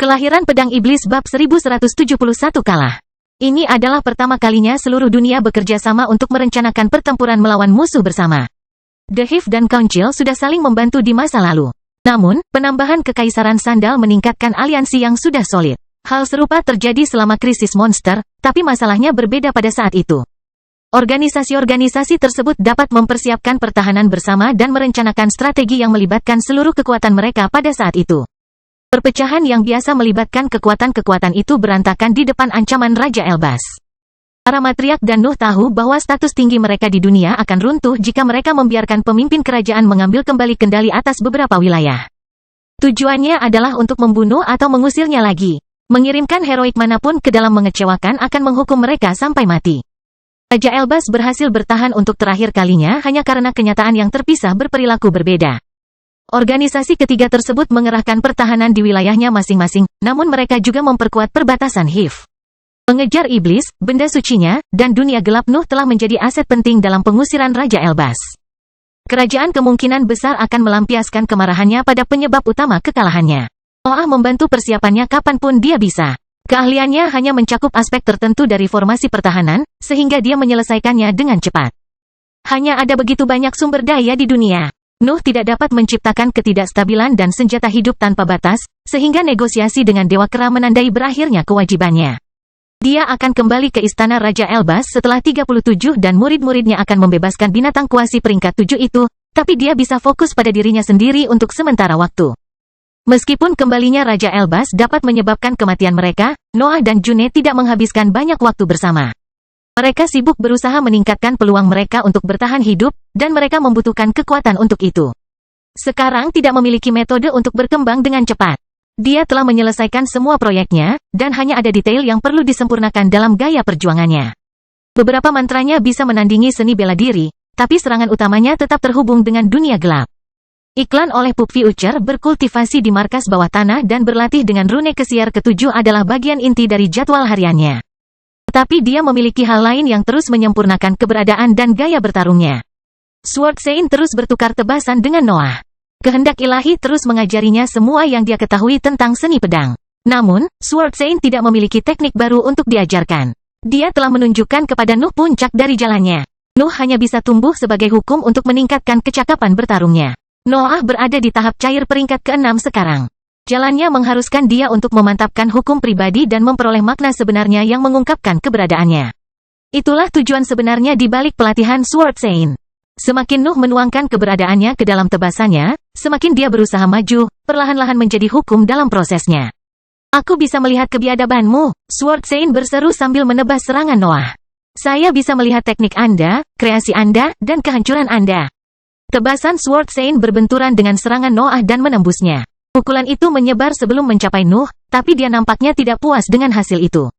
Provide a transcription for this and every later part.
Kelahiran Pedang Iblis bab 1171 kalah. Ini adalah pertama kalinya seluruh dunia bekerja sama untuk merencanakan pertempuran melawan musuh bersama. The Hive dan Council sudah saling membantu di masa lalu. Namun, penambahan Kekaisaran Sandal meningkatkan aliansi yang sudah solid. Hal serupa terjadi selama krisis monster, tapi masalahnya berbeda pada saat itu. Organisasi-organisasi tersebut dapat mempersiapkan pertahanan bersama dan merencanakan strategi yang melibatkan seluruh kekuatan mereka pada saat itu. Perpecahan yang biasa melibatkan kekuatan-kekuatan itu berantakan di depan ancaman Raja Elbas. Para matriark dan Nuh tahu bahwa status tinggi mereka di dunia akan runtuh jika mereka membiarkan pemimpin kerajaan mengambil kembali kendali atas beberapa wilayah. Tujuannya adalah untuk membunuh atau mengusirnya lagi. Mengirimkan heroik manapun ke dalam mengecewakan akan menghukum mereka sampai mati. Raja Elbas berhasil bertahan untuk terakhir kalinya hanya karena kenyataan yang terpisah berperilaku berbeda. Organisasi ketiga tersebut mengerahkan pertahanan di wilayahnya masing-masing, namun mereka juga memperkuat perbatasan Hive. Mengejar iblis, benda sucinya, dan dunia gelap Nuh telah menjadi aset penting dalam pengusiran Raja Elbas. Kerajaan kemungkinan besar akan melampiaskan kemarahannya pada penyebab utama kekalahannya. Noah membantu persiapannya kapanpun dia bisa. Keahliannya hanya mencakup aspek tertentu dari formasi pertahanan, sehingga dia menyelesaikannya dengan cepat. Hanya ada begitu banyak sumber daya di dunia. Nuh tidak dapat menciptakan ketidakstabilan dan senjata hidup tanpa batas, sehingga negosiasi dengan Dewa Kera menandai berakhirnya kewajibannya. Dia akan kembali ke istana Raja Elbas setelah 37 dan murid-muridnya akan membebaskan binatang kuasi peringkat 7 itu, tapi dia bisa fokus pada dirinya sendiri untuk sementara waktu. Meskipun kembalinya Raja Elbas dapat menyebabkan kematian mereka, Noah dan June tidak menghabiskan banyak waktu bersama. Mereka sibuk berusaha meningkatkan peluang mereka untuk bertahan hidup, dan mereka membutuhkan kekuatan untuk itu. Sekarang tidak memiliki metode untuk berkembang dengan cepat. Dia telah menyelesaikan semua proyeknya, dan hanya ada detail yang perlu disempurnakan dalam gaya perjuangannya. Beberapa mantranya bisa menandingi seni bela diri, tapi serangan utamanya tetap terhubung dengan dunia gelap. Iklan oleh Pup Future berkultivasi di markas bawah tanah dan berlatih dengan rune kesiar ketujuh adalah bagian inti dari jadwal hariannya. Tetapi dia memiliki hal lain yang terus menyempurnakan keberadaan dan gaya bertarungnya. Sword Sein terus bertukar tebasan dengan Noah. Kehendak ilahi terus mengajarinya semua yang dia ketahui tentang seni pedang. Namun, Sword Sein tidak memiliki teknik baru untuk diajarkan. Dia telah menunjukkan kepada Nuh puncak dari jalannya. Nuh hanya bisa tumbuh sebagai hukum untuk meningkatkan kecakapan bertarungnya. Noah berada di tahap cair peringkat ke-6 sekarang. Jalannya mengharuskan dia untuk memantapkan hukum pribadi dan memperoleh makna sebenarnya yang mengungkapkan keberadaannya. Itulah tujuan sebenarnya di balik pelatihan Sword Sein. Semakin Nuh menuangkan keberadaannya ke dalam tebasannya, semakin dia berusaha maju, perlahan-lahan menjadi hukum dalam prosesnya. Aku bisa melihat kebiadabanmu, Sword Sein berseru sambil menebas serangan Noah. Saya bisa melihat teknik Anda, kreasi Anda, dan kehancuran Anda. Tebasan Sword Sein berbenturan dengan serangan Noah dan menembusnya. Pukulan itu menyebar sebelum mencapai Nuh, tapi dia nampaknya tidak puas dengan hasil itu.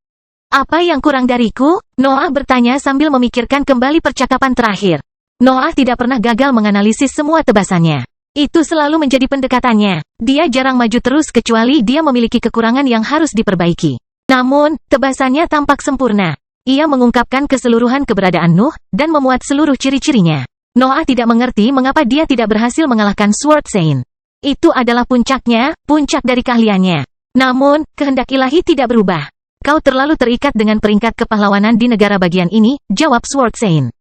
Apa yang kurang dariku? Noah bertanya sambil memikirkan kembali percakapan terakhir. Noah tidak pernah gagal menganalisis semua tebasannya. Itu selalu menjadi pendekatannya. Dia jarang maju terus kecuali dia memiliki kekurangan yang harus diperbaiki. Namun, tebasannya tampak sempurna. Ia mengungkapkan keseluruhan keberadaan Nuh, dan memuat seluruh ciri-cirinya. Noah tidak mengerti mengapa dia tidak berhasil mengalahkan Sword Sein. Itu adalah puncaknya, puncak dari keahliannya. Namun, kehendak ilahi tidak berubah. Kau terlalu terikat dengan peringkat kepahlawanan di negara bagian ini, jawab Sword Sein.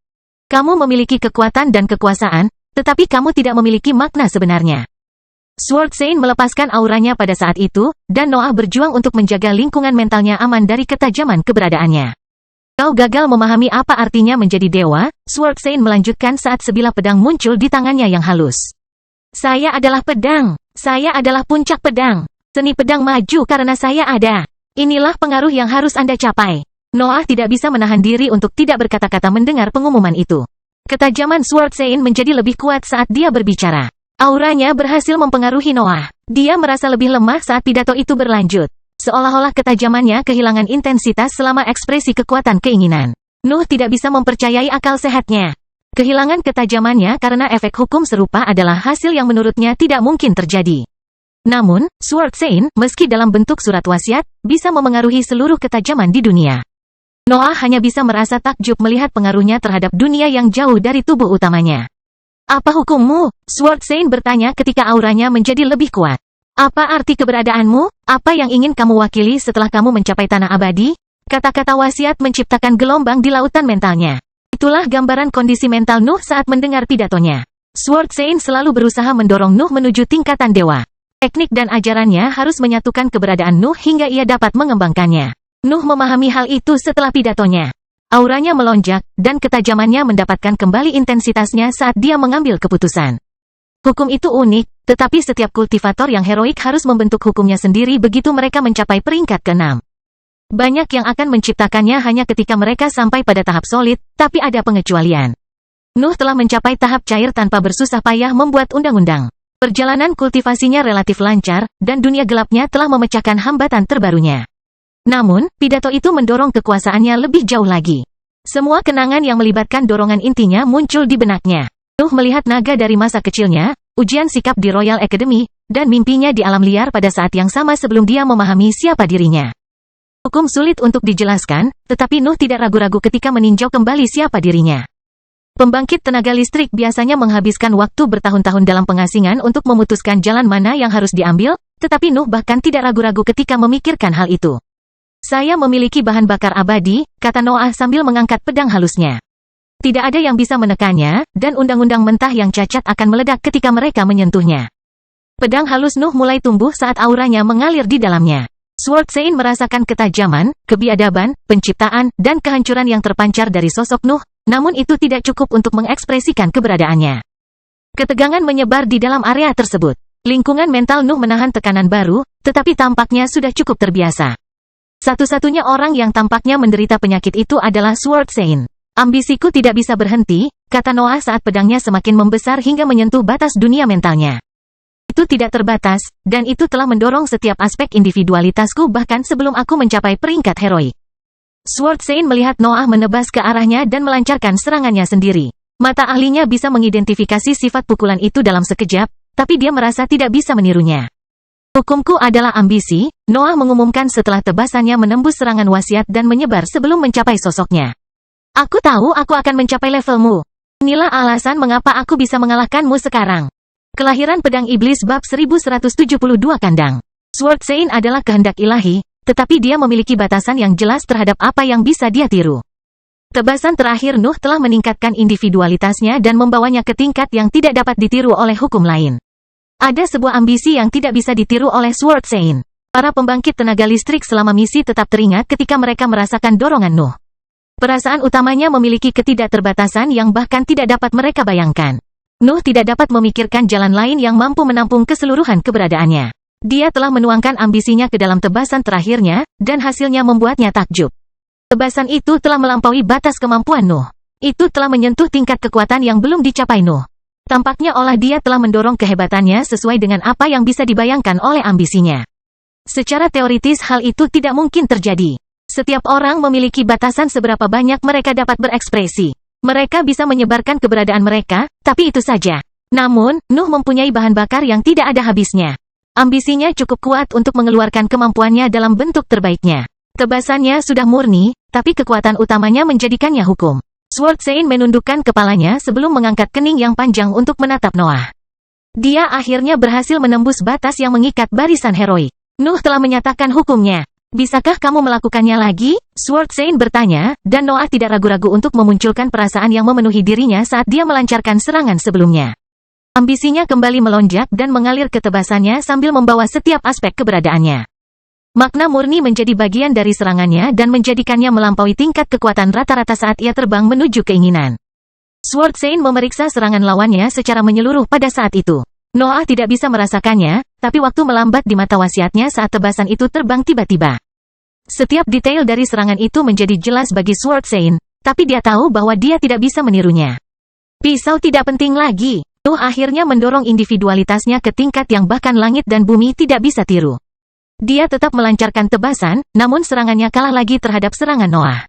Kamu memiliki kekuatan dan kekuasaan, tetapi kamu tidak memiliki makna sebenarnya. Sword Sein melepaskan auranya pada saat itu, dan Noah berjuang untuk menjaga lingkungan mentalnya aman dari ketajaman keberadaannya. Kau gagal memahami apa artinya menjadi dewa, Sword Sein melanjutkan saat sebilah pedang muncul di tangannya yang halus. Saya adalah pedang. Saya adalah puncak pedang. Seni pedang maju karena saya ada. Inilah pengaruh yang harus Anda capai. Noah tidak bisa menahan diri untuk tidak berkata-kata mendengar pengumuman itu. Ketajaman Sword Sein menjadi lebih kuat saat dia berbicara. Auranya berhasil mempengaruhi Noah. Dia merasa lebih lemah saat pidato itu berlanjut. Seolah-olah ketajamannya kehilangan intensitas selama ekspresi kekuatan keinginan. Nuh tidak bisa mempercayai akal sehatnya. Kehilangan ketajamannya karena efek hukum serupa adalah hasil yang menurutnya tidak mungkin terjadi. Namun, Sword Sein, meski dalam bentuk surat wasiat, bisa memengaruhi seluruh ketajaman di dunia. Noah hanya bisa merasa takjub melihat pengaruhnya terhadap dunia yang jauh dari tubuh utamanya. Apa hukummu? Sword Sein bertanya ketika auranya menjadi lebih kuat. Apa arti keberadaanmu? Apa yang ingin kamu wakili setelah kamu mencapai tanah abadi? Kata-kata wasiat menciptakan gelombang di lautan mentalnya. Itulah gambaran kondisi mental Nuh saat mendengar pidatonya. Sword Saint selalu berusaha mendorong Nuh menuju tingkatan dewa. Teknik dan ajarannya harus menyatukan keberadaan Nuh hingga ia dapat mengembangkannya. Nuh memahami hal itu setelah pidatonya. Auranya melonjak, dan ketajamannya mendapatkan kembali intensitasnya saat dia mengambil keputusan. Hukum itu unik, tetapi setiap kultivator yang heroik harus membentuk hukumnya sendiri begitu mereka mencapai peringkat ke-6. Banyak yang akan menciptakannya hanya ketika mereka sampai pada tahap solid, tapi ada pengecualian. Nuh telah mencapai tahap cair tanpa bersusah payah membuat undang-undang. Perjalanan kultivasinya relatif lancar, dan dunia gelapnya telah memecahkan hambatan terbarunya. Namun, pidato itu mendorong kekuasaannya lebih jauh lagi. Semua kenangan yang melibatkan dorongan intinya muncul di benaknya. Nuh melihat naga dari masa kecilnya, ujian sikap di Royal Academy, dan mimpinya di alam liar pada saat yang sama sebelum dia memahami siapa dirinya. Hukum sulit untuk dijelaskan, tetapi Nuh tidak ragu-ragu ketika meninjau kembali siapa dirinya. Pembangkit tenaga listrik biasanya menghabiskan waktu bertahun-tahun dalam pengasingan untuk memutuskan jalan mana yang harus diambil, tetapi Nuh bahkan tidak ragu-ragu ketika memikirkan hal itu. Saya memiliki bahan bakar abadi, kata Noah sambil mengangkat pedang halusnya. Tidak ada yang bisa menekannya, dan undang-undang mentah yang cacat akan meledak ketika mereka menyentuhnya. Pedang halus Nuh mulai tumbuh saat auranya mengalir di dalamnya. Sword Saint merasakan ketajaman, kebiadaban, penciptaan, dan kehancuran yang terpancar dari sosok Nuh, namun itu tidak cukup untuk mengekspresikan keberadaannya. Ketegangan menyebar di dalam area tersebut. Lingkungan mental Nuh menahan tekanan baru, tetapi tampaknya sudah cukup terbiasa. Satu-satunya orang yang tampaknya menderita penyakit itu adalah Sword Saint. Ambisiku tidak bisa berhenti, kata Noah saat pedangnya semakin membesar hingga menyentuh batas dunia mentalnya. Itu tidak terbatas, dan itu telah mendorong setiap aspek individualitasku bahkan sebelum aku mencapai peringkat heroik. Sword Saint melihat Noah menebas ke arahnya dan melancarkan serangannya sendiri. Mata ahlinya bisa mengidentifikasi sifat pukulan itu dalam sekejap, tapi dia merasa tidak bisa menirunya. Hukumku adalah ambisi, Noah mengumumkan setelah tebasannya menembus serangan wasiat dan menyebar sebelum mencapai sosoknya. Aku tahu aku akan mencapai levelmu. Inilah alasan mengapa aku bisa mengalahkanmu sekarang. Kelahiran Pedang Iblis bab 1172 kandang. Sword Saint adalah kehendak ilahi, tetapi dia memiliki batasan yang jelas terhadap apa yang bisa dia tiru. Tebasan terakhir Nuh telah meningkatkan individualitasnya dan membawanya ke tingkat yang tidak dapat ditiru oleh hukum lain. Ada sebuah ambisi yang tidak bisa ditiru oleh Sword Saint. Para pembangkit tenaga listrik selama misi tetap teringat ketika mereka merasakan dorongan Nuh. Perasaan utamanya memiliki ketidakterbatasan yang bahkan tidak dapat mereka bayangkan. Nuh tidak dapat memikirkan jalan lain yang mampu menampung keseluruhan keberadaannya. Dia telah menuangkan ambisinya ke dalam tebasan terakhirnya, dan hasilnya membuatnya takjub. Tebasan itu telah melampaui batas kemampuan Nuh. Itu telah menyentuh tingkat kekuatan yang belum dicapai Nuh. Tampaknya olah dia telah mendorong kehebatannya sesuai dengan apa yang bisa dibayangkan oleh ambisinya. Secara teoritis hal itu tidak mungkin terjadi. Setiap orang memiliki batasan seberapa banyak mereka dapat berekspresi. Mereka bisa menyebarkan keberadaan mereka, tapi itu saja. Namun, Nuh mempunyai bahan bakar yang tidak ada habisnya. Ambisinya cukup kuat untuk mengeluarkan kemampuannya dalam bentuk terbaiknya. Tebasannya sudah murni, tapi kekuatan utamanya menjadikannya hukum. Sword Saint menundukkan kepalanya sebelum mengangkat kening yang panjang untuk menatap Noah. Dia akhirnya berhasil menembus batas yang mengikat barisan heroik. Nuh telah menyatakan hukumnya. Bisakah kamu melakukannya lagi? Sword Saint bertanya, dan Noah tidak ragu-ragu untuk memunculkan perasaan yang memenuhi dirinya saat dia melancarkan serangan sebelumnya. Ambisinya kembali melonjak dan mengalir ke tebasannya sambil membawa setiap aspek keberadaannya. Makna murni menjadi bagian dari serangannya dan menjadikannya melampaui tingkat kekuatan rata-rata saat ia terbang menuju keinginan. Sword Saint memeriksa serangan lawannya secara menyeluruh pada saat itu. Noah tidak bisa merasakannya, tapi waktu melambat di mata wasiatnya saat tebasan itu terbang tiba-tiba. Setiap detail dari serangan itu menjadi jelas bagi Sword Saint, tapi dia tahu bahwa dia tidak bisa menirunya. Pisau tidak penting lagi. Nuh akhirnya mendorong individualitasnya ke tingkat yang bahkan langit dan bumi tidak bisa tiru. Dia tetap melancarkan tebasan, namun serangannya kalah lagi terhadap serangan Noah.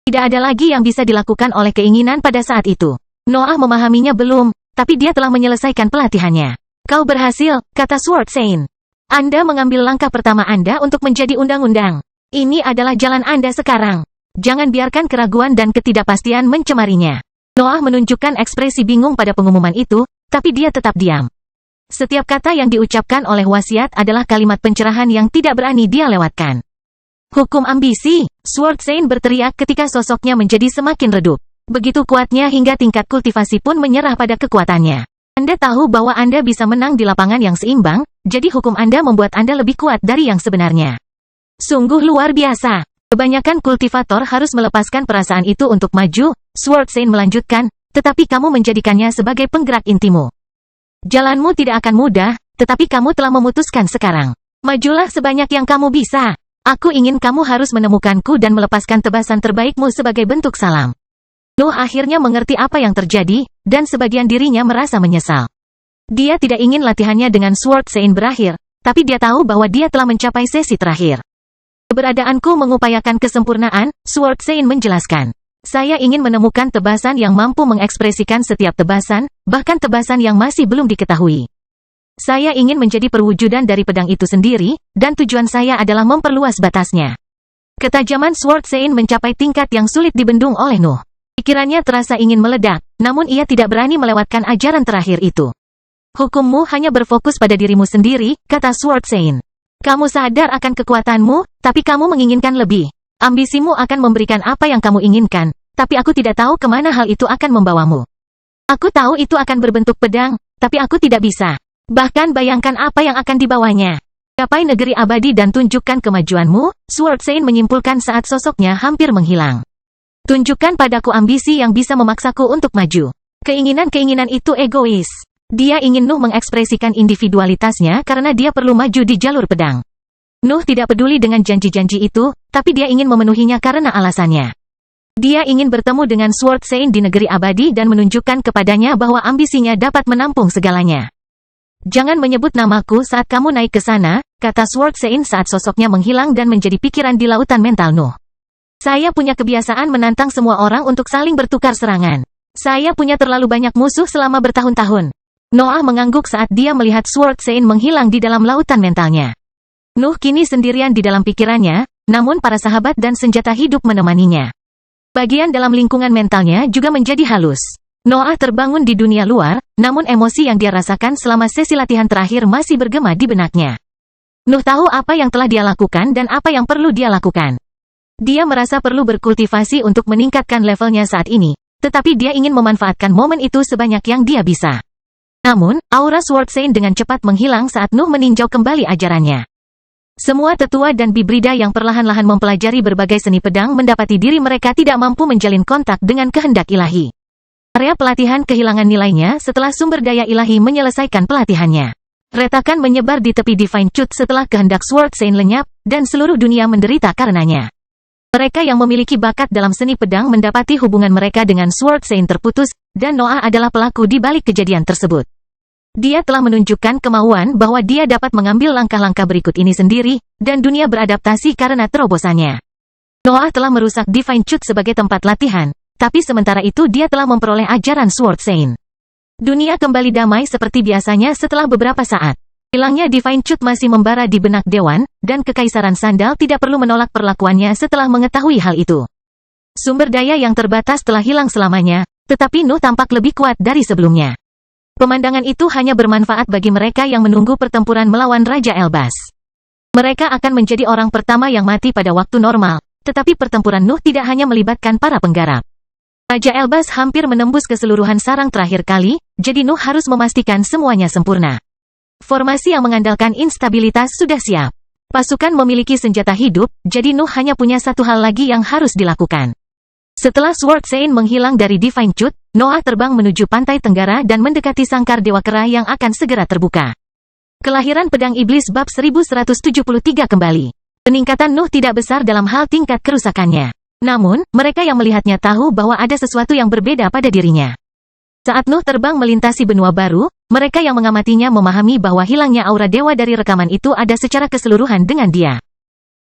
Tidak ada lagi yang bisa dilakukan oleh keinginan pada saat itu. Noah memahaminya belum, tapi dia telah menyelesaikan pelatihannya. Kau berhasil, kata Sword Saint. Anda mengambil langkah pertama Anda untuk menjadi undang-undang. Ini adalah jalan Anda sekarang. Jangan biarkan keraguan dan ketidakpastian mencemarinya. Noah menunjukkan ekspresi bingung pada pengumuman itu, tapi dia tetap diam. Setiap kata yang diucapkan oleh wasiat adalah kalimat pencerahan yang tidak berani dia lewatkan. Hukum ambisi, Sword Saint berteriak ketika sosoknya menjadi semakin redup. Begitu kuatnya hingga tingkat kultivasi pun menyerah pada kekuatannya. Anda tahu bahwa Anda bisa menang di lapangan yang seimbang, jadi hukum Anda membuat Anda lebih kuat dari yang sebenarnya. Sungguh luar biasa. Kebanyakan kultivator harus melepaskan perasaan itu untuk maju, Sword Saint melanjutkan, tetapi kamu menjadikannya sebagai penggerak intimu. Jalanmu tidak akan mudah, tetapi kamu telah memutuskan sekarang. Majulah sebanyak yang kamu bisa. Aku ingin kamu harus menemukanku dan melepaskan tebasan terbaikmu sebagai bentuk salam. Nuh akhirnya mengerti apa yang terjadi, dan sebagian dirinya merasa menyesal. Dia tidak ingin latihannya dengan Sword Saint berakhir, tapi dia tahu bahwa dia telah mencapai sesi terakhir. Keberadaanku mengupayakan kesempurnaan, Sword Saint menjelaskan. Saya ingin menemukan tebasan yang mampu mengekspresikan setiap tebasan, bahkan tebasan yang masih belum diketahui. Saya ingin menjadi perwujudan dari pedang itu sendiri, dan tujuan saya adalah memperluas batasnya. Ketajaman Sword Saint mencapai tingkat yang sulit dibendung oleh Nuh. Pikirannya terasa ingin meledak, namun ia tidak berani melewatkan ajaran terakhir itu. Hukummu hanya berfokus pada dirimu sendiri, kata Sword Saint. Kamu sadar akan kekuatanmu, tapi kamu menginginkan lebih. Ambisimu akan memberikan apa yang kamu inginkan, tapi aku tidak tahu kemana hal itu akan membawamu. Aku tahu itu akan berbentuk pedang, tapi aku tidak bisa. Bahkan bayangkan apa yang akan dibawanya. Capai negeri abadi dan tunjukkan kemajuanmu, Sword Saint menyimpulkan saat sosoknya hampir menghilang. Tunjukkan padaku ambisi yang bisa memaksaku untuk maju. Keinginan-keinginan itu egois. Dia ingin Nuh mengekspresikan individualitasnya karena dia perlu maju di jalur pedang. Nuh tidak peduli dengan janji-janji itu, tapi dia ingin memenuhinya karena alasannya. Dia ingin bertemu dengan Sword Saint di negeri abadi dan menunjukkan kepadanya bahwa ambisinya dapat menampung segalanya. Jangan menyebut namaku saat kamu naik ke sana, kata Sword Saint saat sosoknya menghilang dan menjadi pikiran di lautan mental Nuh. Saya punya kebiasaan menantang semua orang untuk saling bertukar serangan. Saya punya terlalu banyak musuh selama bertahun-tahun. Noah mengangguk saat dia melihat Sword Saint menghilang di dalam lautan mentalnya. Nuh kini sendirian di dalam pikirannya, namun para sahabat dan senjata hidup menemaninya. Bagian dalam lingkungan mentalnya juga menjadi halus. Noah terbangun di dunia luar, namun emosi yang dia rasakan selama sesi latihan terakhir masih bergema di benaknya. Nuh tahu apa yang telah dia lakukan dan apa yang perlu dia lakukan. Dia merasa perlu berkultivasi untuk meningkatkan levelnya saat ini, tetapi dia ingin memanfaatkan momen itu sebanyak yang dia bisa. Namun, aura Sword Saint dengan cepat menghilang saat Nuh meninjau kembali ajarannya. Semua tetua dan bibrida yang perlahan-lahan mempelajari berbagai seni pedang mendapati diri mereka tidak mampu menjalin kontak dengan kehendak ilahi. Area pelatihan kehilangan nilainya setelah sumber daya ilahi menyelesaikan pelatihannya. Retakan menyebar di tepi Divine Truth setelah kehendak Sword Saint lenyap, dan seluruh dunia menderita karenanya. Mereka yang memiliki bakat dalam seni pedang mendapati hubungan mereka dengan Sword Saint terputus, dan Noah adalah pelaku di balik kejadian tersebut. Dia telah menunjukkan kemauan bahwa dia dapat mengambil langkah-langkah berikut ini sendiri, dan dunia beradaptasi karena terobosannya. Noah telah merusak Divine Truth sebagai tempat latihan, tapi sementara itu dia telah memperoleh ajaran Sword Saint. Dunia kembali damai seperti biasanya setelah beberapa saat. Hilangnya Divine Truth masih membara di benak Dewan, dan Kekaisaran Sandal tidak perlu menolak perlakuannya setelah mengetahui hal itu. Sumber daya yang terbatas telah hilang selamanya, tetapi Nuh tampak lebih kuat dari sebelumnya. Pemandangan itu hanya bermanfaat bagi mereka yang menunggu pertempuran melawan Raja Elbas. Mereka akan menjadi orang pertama yang mati pada waktu normal, tetapi pertempuran Nuh tidak hanya melibatkan para penggarap. Raja Elbas hampir menembus keseluruhan sarang terakhir kali, jadi Nuh harus memastikan semuanya sempurna. Formasi yang mengandalkan instabilitas sudah siap. Pasukan memiliki senjata hidup, jadi Nuh hanya punya satu hal lagi yang harus dilakukan. Setelah Sword Saint menghilang dari Divine Truth, Noah terbang menuju pantai tenggara dan mendekati sangkar Dewa Kera yang akan segera terbuka. Kelahiran Pedang Iblis bab 1173 kembali. Peningkatan Nuh tidak besar dalam hal tingkat kerusakannya. Namun, mereka yang melihatnya tahu bahwa ada sesuatu yang berbeda pada dirinya. Saat Nuh terbang melintasi benua baru, mereka yang mengamatinya memahami bahwa hilangnya aura dewa dari rekaman itu ada secara keseluruhan dengan dia.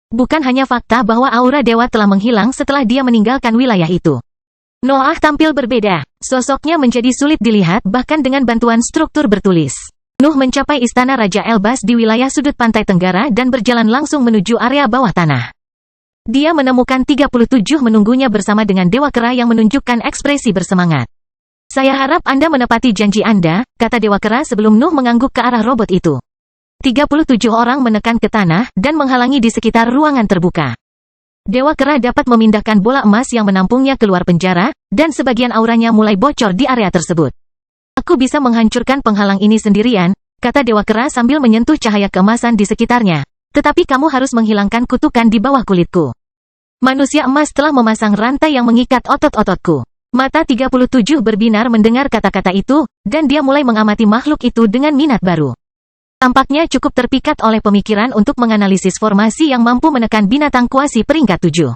Bukan hanya fakta bahwa aura dewa telah menghilang setelah dia meninggalkan wilayah itu. Noah tampil berbeda. Sosoknya menjadi sulit dilihat bahkan dengan bantuan struktur bertulis. Nuh mencapai istana Raja Elbas di wilayah sudut pantai tenggara dan berjalan langsung menuju area bawah tanah. Dia menemukan 37 menunggunya bersama dengan Dewa Kera yang menunjukkan ekspresi bersemangat. Saya harap Anda menepati janji Anda, kata Dewa Kera sebelum Nuh mengangguk ke arah robot itu. 37 orang menekan ke tanah dan menghalangi di sekitar ruangan terbuka. Dewa Kera dapat memindahkan bola emas yang menampungnya keluar penjara, dan sebagian auranya mulai bocor di area tersebut. Aku bisa menghancurkan penghalang ini sendirian, kata Dewa Kera sambil menyentuh cahaya keemasan di sekitarnya. Tetapi kamu harus menghilangkan kutukan di bawah kulitku. Manusia emas telah memasang rantai yang mengikat otot-ototku. Mata 37 berbinar mendengar kata-kata itu, dan dia mulai mengamati makhluk itu dengan minat baru. Tampaknya cukup terpikat oleh pemikiran untuk menganalisis formasi yang mampu menekan binatang kuasi peringkat 7.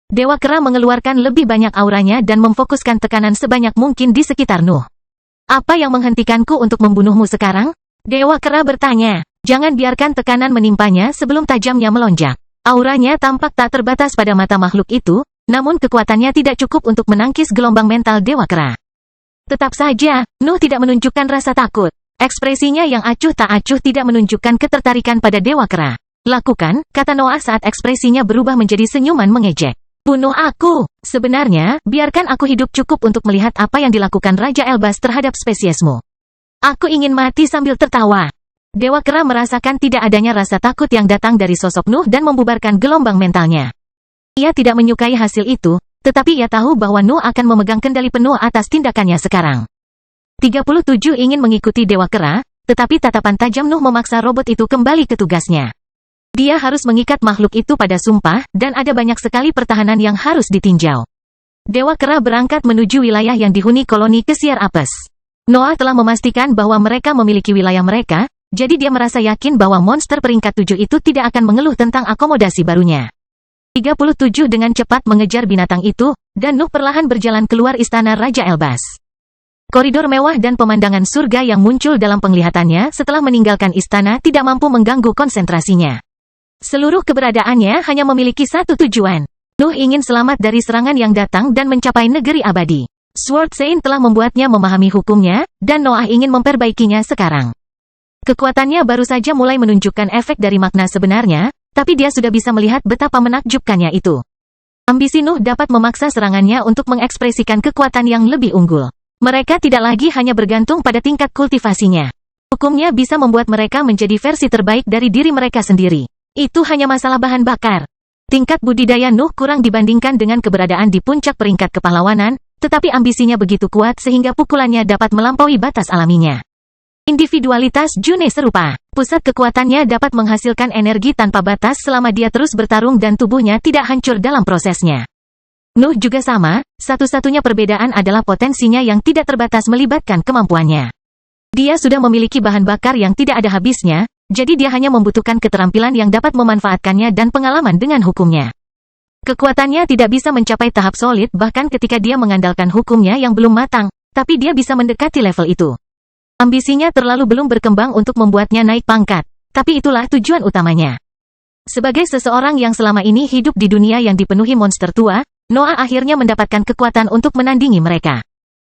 Dewa Kera mengeluarkan lebih banyak auranya dan memfokuskan tekanan sebanyak mungkin di sekitar Nuh. Apa yang menghentikanku untuk membunuhmu sekarang? Dewa Kera bertanya. Jangan biarkan tekanan menimpanya sebelum tajamnya melonjak. Auranya tampak tak terbatas pada mata makhluk itu, namun kekuatannya tidak cukup untuk menangkis gelombang mental Dewa Kera. Tetap saja, Nuh tidak menunjukkan rasa takut. Ekspresinya yang acuh tak acuh tidak menunjukkan ketertarikan pada Dewa Kera. Lakukan, kata Noah saat ekspresinya berubah menjadi senyuman mengejek. Bunuh aku. Sebenarnya, biarkan aku hidup cukup untuk melihat apa yang dilakukan Raja Elbas terhadap spesiesmu. Aku ingin mati sambil tertawa. Dewa Kera merasakan tidak adanya rasa takut yang datang dari sosok Nuh dan membubarkan gelombang mentalnya. Ia tidak menyukai hasil itu, tetapi ia tahu bahwa Nuh akan memegang kendali penuh atas tindakannya sekarang. 37 ingin mengikuti Dewa Kera, tetapi tatapan tajam Nuh memaksa robot itu kembali ke tugasnya. Dia harus mengikat makhluk itu pada sumpah, dan ada banyak sekali pertahanan yang harus ditinjau. Dewa Kera berangkat menuju wilayah yang dihuni koloni Kesiar Apes. Noah telah memastikan bahwa mereka memiliki wilayah mereka, jadi dia merasa yakin bahwa monster peringkat 7 itu tidak akan mengeluh tentang akomodasi barunya. 37 dengan cepat mengejar binatang itu, dan Nuh perlahan berjalan keluar istana Raja Elbas. Koridor mewah dan pemandangan surga yang muncul dalam penglihatannya setelah meninggalkan istana tidak mampu mengganggu konsentrasinya. Seluruh keberadaannya hanya memiliki satu tujuan. Nuh ingin selamat dari serangan yang datang dan mencapai negeri abadi. Sword Saint telah membuatnya memahami hukumnya, dan Noah ingin memperbaikinya sekarang. Kekuatannya baru saja mulai menunjukkan efek dari makna sebenarnya, tapi dia sudah bisa melihat betapa menakjubkannya itu. Ambisi Nuh dapat memaksa serangannya untuk mengekspresikan kekuatan yang lebih unggul. Mereka tidak lagi hanya bergantung pada tingkat kultivasinya. Hukumnya bisa membuat mereka menjadi versi terbaik dari diri mereka sendiri. Itu hanya masalah bahan bakar. Tingkat budidaya Nuh kurang dibandingkan dengan keberadaan di puncak peringkat kepahlawanan, tetapi ambisinya begitu kuat sehingga pukulannya dapat melampaui batas alaminya. Individualitas June serupa. Pusat kekuatannya dapat menghasilkan energi tanpa batas selama dia terus bertarung dan tubuhnya tidak hancur dalam prosesnya. Nuh juga sama, satu-satunya perbedaan adalah potensinya yang tidak terbatas melibatkan kemampuannya. Dia sudah memiliki bahan bakar yang tidak ada habisnya, jadi dia hanya membutuhkan keterampilan yang dapat memanfaatkannya dan pengalaman dengan hukumnya. Kekuatannya tidak bisa mencapai tahap solid bahkan ketika dia mengandalkan hukumnya yang belum matang, tapi dia bisa mendekati level itu. Ambisinya terlalu belum berkembang untuk membuatnya naik pangkat, tapi itulah tujuan utamanya. Sebagai seseorang yang selama ini hidup di dunia yang dipenuhi monster tua, Noah akhirnya mendapatkan kekuatan untuk menandingi mereka.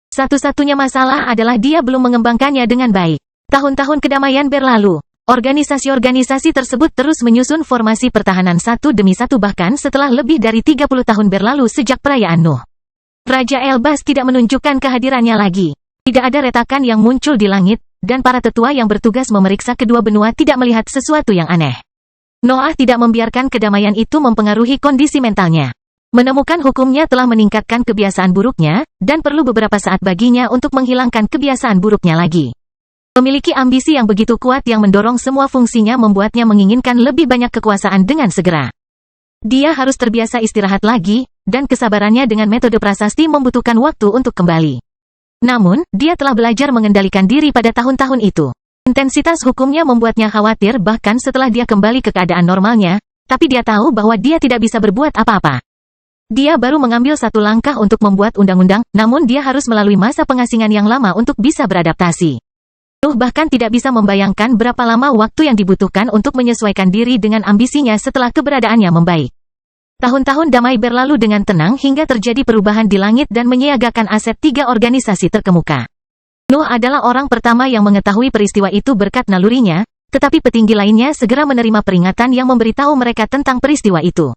Satu-satunya masalah adalah dia belum mengembangkannya dengan baik. Tahun-tahun kedamaian berlalu. Organisasi-organisasi tersebut terus menyusun formasi pertahanan satu demi satu bahkan setelah lebih dari 30 tahun berlalu sejak perayaan Nuh. Raja Elbas tidak menunjukkan kehadirannya lagi. Tidak ada retakan yang muncul di langit, dan para tetua yang bertugas memeriksa kedua benua tidak melihat sesuatu yang aneh. Noah tidak membiarkan kedamaian itu mempengaruhi kondisi mentalnya. Menemukan hukumnya telah meningkatkan kebiasaan buruknya, dan perlu beberapa saat baginya untuk menghilangkan kebiasaan buruknya lagi. Memiliki ambisi yang begitu kuat yang mendorong semua fungsinya membuatnya menginginkan lebih banyak kekuasaan dengan segera. Dia harus terbiasa istirahat lagi, dan kesabarannya dengan metode prasasti membutuhkan waktu untuk kembali. Namun, dia telah belajar mengendalikan diri pada tahun-tahun itu. Intensitas hukumnya membuatnya khawatir bahkan setelah dia kembali ke keadaan normalnya, tapi dia tahu bahwa dia tidak bisa berbuat apa-apa. Dia baru mengambil satu langkah untuk membuat undang-undang, namun dia harus melalui masa pengasingan yang lama untuk bisa beradaptasi. Nuh bahkan tidak bisa membayangkan berapa lama waktu yang dibutuhkan untuk menyesuaikan diri dengan ambisinya setelah keberadaannya membaik. Tahun-tahun damai berlalu dengan tenang hingga terjadi perubahan di langit dan menyiagakan aset 3 organisasi terkemuka. Nuh adalah orang pertama yang mengetahui peristiwa itu berkat nalurinya, tetapi petinggi lainnya segera menerima peringatan yang memberitahu mereka tentang peristiwa itu.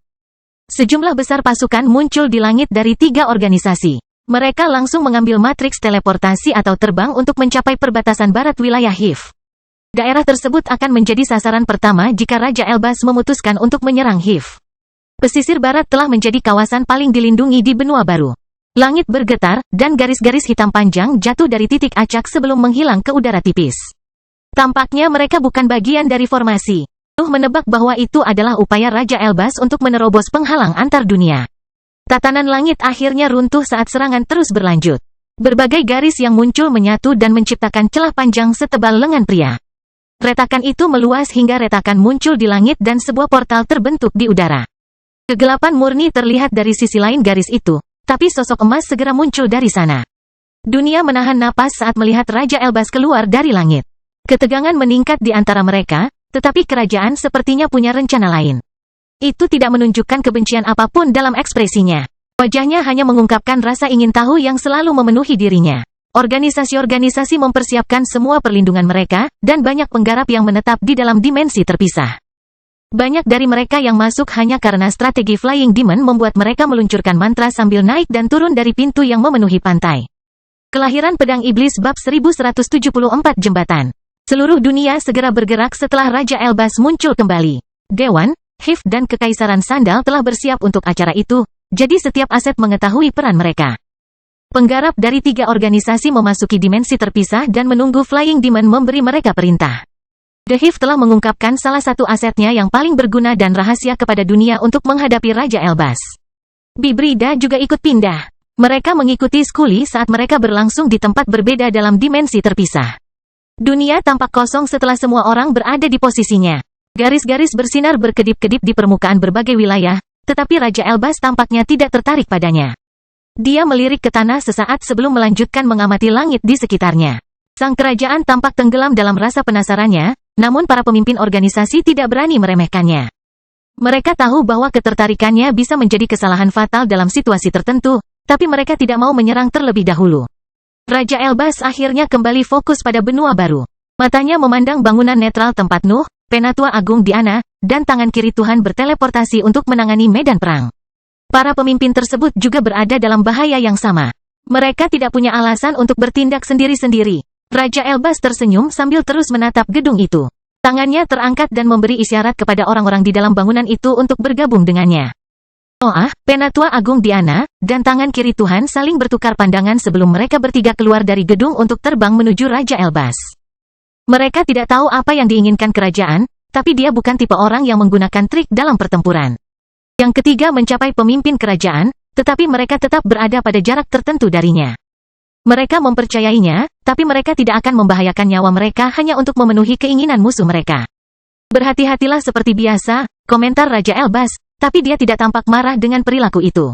Sejumlah besar pasukan muncul di langit dari 3 organisasi. Mereka langsung mengambil matriks teleportasi atau terbang untuk mencapai perbatasan barat wilayah Hive. Daerah tersebut akan menjadi sasaran pertama jika Raja Elbas memutuskan untuk menyerang Hive. Pesisir barat telah menjadi kawasan paling dilindungi di benua baru. Langit bergetar, dan garis-garis hitam panjang jatuh dari titik acak sebelum menghilang ke udara tipis. Tampaknya mereka bukan bagian dari formasi. Nuh menebak bahwa itu adalah upaya Raja Elbas untuk menerobos penghalang antar dunia. Tatanan langit akhirnya runtuh saat serangan terus berlanjut. Berbagai garis yang muncul menyatu dan menciptakan celah panjang setebal lengan pria. Retakan itu meluas hingga retakan muncul di langit dan sebuah portal terbentuk di udara. Kegelapan murni terlihat dari sisi lain garis itu, tapi sosok emas segera muncul dari sana. Dunia menahan napas saat melihat Raja Elbas keluar dari langit. Ketegangan meningkat di antara mereka, tetapi kerajaan sepertinya punya rencana lain. Itu tidak menunjukkan kebencian apapun dalam ekspresinya. Wajahnya hanya mengungkapkan rasa ingin tahu yang selalu memenuhi dirinya. Organisasi-organisasi mempersiapkan semua perlindungan mereka, dan banyak penggarap yang menetap di dalam dimensi terpisah. Banyak dari mereka yang masuk hanya karena strategi Flying Demon membuat mereka meluncurkan mantra sambil naik dan turun dari pintu yang memenuhi pantai. Kelahiran Pedang Iblis Bab 1174 Jembatan. Seluruh dunia segera bergerak setelah Raja Elbas muncul kembali. Dewan, Hive dan Kekaisaran Sandal telah bersiap untuk acara itu, jadi setiap aset mengetahui peran mereka. Penggarap dari 3 organisasi memasuki dimensi terpisah dan menunggu Flying Demon memberi mereka perintah. The Hive telah mengungkapkan salah satu asetnya yang paling berguna dan rahasia kepada dunia untuk menghadapi Raja Elbas. Bibrida juga ikut pindah. Mereka mengikuti Skuli saat mereka berlangsung di tempat berbeda dalam dimensi terpisah. Dunia tampak kosong setelah semua orang berada di posisinya. Garis-garis bersinar berkedip-kedip di permukaan berbagai wilayah, tetapi Raja Elbas tampaknya tidak tertarik padanya. Dia melirik ke tanah sesaat sebelum melanjutkan mengamati langit di sekitarnya. Sang kerajaan tampak tenggelam dalam rasa penasarannya, namun para pemimpin organisasi tidak berani meremehkannya. Mereka tahu bahwa ketertarikannya bisa menjadi kesalahan fatal dalam situasi tertentu, tapi mereka tidak mau menyerang terlebih dahulu. Raja Elbas akhirnya kembali fokus pada benua baru. Matanya memandang bangunan netral tempat Nuh, Penatua Agung Diana, dan tangan kiri Tuhan berteleportasi untuk menangani medan perang. Para pemimpin tersebut juga berada dalam bahaya yang sama. Mereka tidak punya alasan untuk bertindak sendiri-sendiri. Raja Elbas tersenyum sambil terus menatap gedung itu. Tangannya terangkat dan memberi isyarat kepada orang-orang di dalam bangunan itu untuk bergabung dengannya. Noah, Penatua Agung Diana, dan tangan kiri Tuhan saling bertukar pandangan sebelum mereka bertiga keluar dari gedung untuk terbang menuju Raja Elbas. Mereka tidak tahu apa yang diinginkan kerajaan, tapi dia bukan tipe orang yang menggunakan trik dalam pertempuran. Yang ketiga mencapai pemimpin kerajaan, tetapi mereka tetap berada pada jarak tertentu darinya. Mereka mempercayainya, tapi mereka tidak akan membahayakan nyawa mereka hanya untuk memenuhi keinginan musuh mereka. Berhati-hatilah seperti biasa, komentar Raja Elbas, tapi dia tidak tampak marah dengan perilaku itu.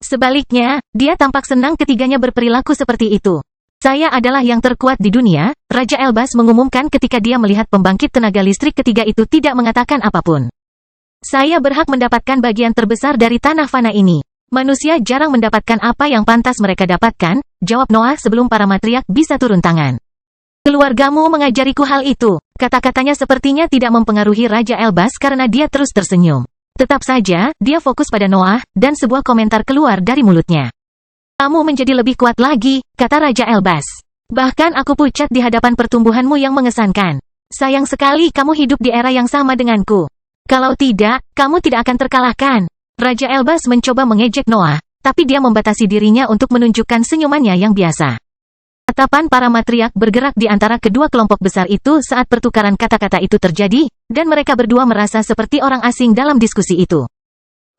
Sebaliknya, dia tampak senang ketiganya berperilaku seperti itu. Saya adalah yang terkuat di dunia, Raja Elbas mengumumkan ketika dia melihat pembangkit tenaga listrik ketiga itu tidak mengatakan apapun. Saya berhak mendapatkan bagian terbesar dari tanah fana ini. Manusia jarang mendapatkan apa yang pantas mereka dapatkan, jawab Noah sebelum para matriark bisa turun tangan. Keluargamu mengajariku hal itu. Kata-katanya sepertinya tidak mempengaruhi Raja Elbas karena dia terus tersenyum. Tetap saja, dia fokus pada Noah, dan sebuah komentar keluar dari mulutnya. Kamu menjadi lebih kuat lagi, kata Raja Elbas. Bahkan aku pucat di hadapan pertumbuhanmu yang mengesankan. Sayang sekali kamu hidup di era yang sama denganku. Kalau tidak, kamu tidak akan terkalahkan. Raja Elbas mencoba mengejek Noah, tapi dia membatasi dirinya untuk menunjukkan senyumannya yang biasa. Tatapan para matriark bergerak di antara kedua kelompok besar itu saat pertukaran kata-kata itu terjadi, dan mereka berdua merasa seperti orang asing dalam diskusi itu.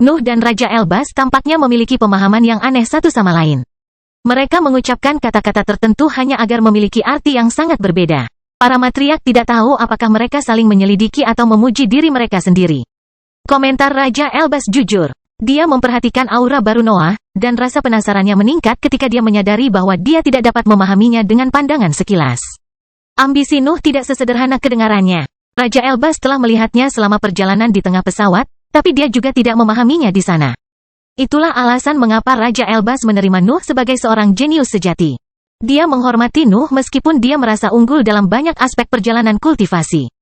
Nuh dan Raja Elbas tampaknya memiliki pemahaman yang aneh satu sama lain. Mereka mengucapkan kata-kata tertentu hanya agar memiliki arti yang sangat berbeda. Para matriark tidak tahu apakah mereka saling menyelidiki atau memuji diri mereka sendiri. Komentar Raja Elbas jujur. Dia memperhatikan aura baru Noah, dan rasa penasarannya meningkat ketika dia menyadari bahwa dia tidak dapat memahaminya dengan pandangan sekilas. Ambisi Nuh tidak sesederhana kedengarannya. Raja Elbas telah melihatnya selama perjalanan di tengah pesawat, tapi dia juga tidak memahaminya di sana. Itulah alasan mengapa Raja Elbas menerima Nuh sebagai seorang jenius sejati. Dia menghormati Nuh meskipun dia merasa unggul dalam banyak aspek perjalanan kultivasi.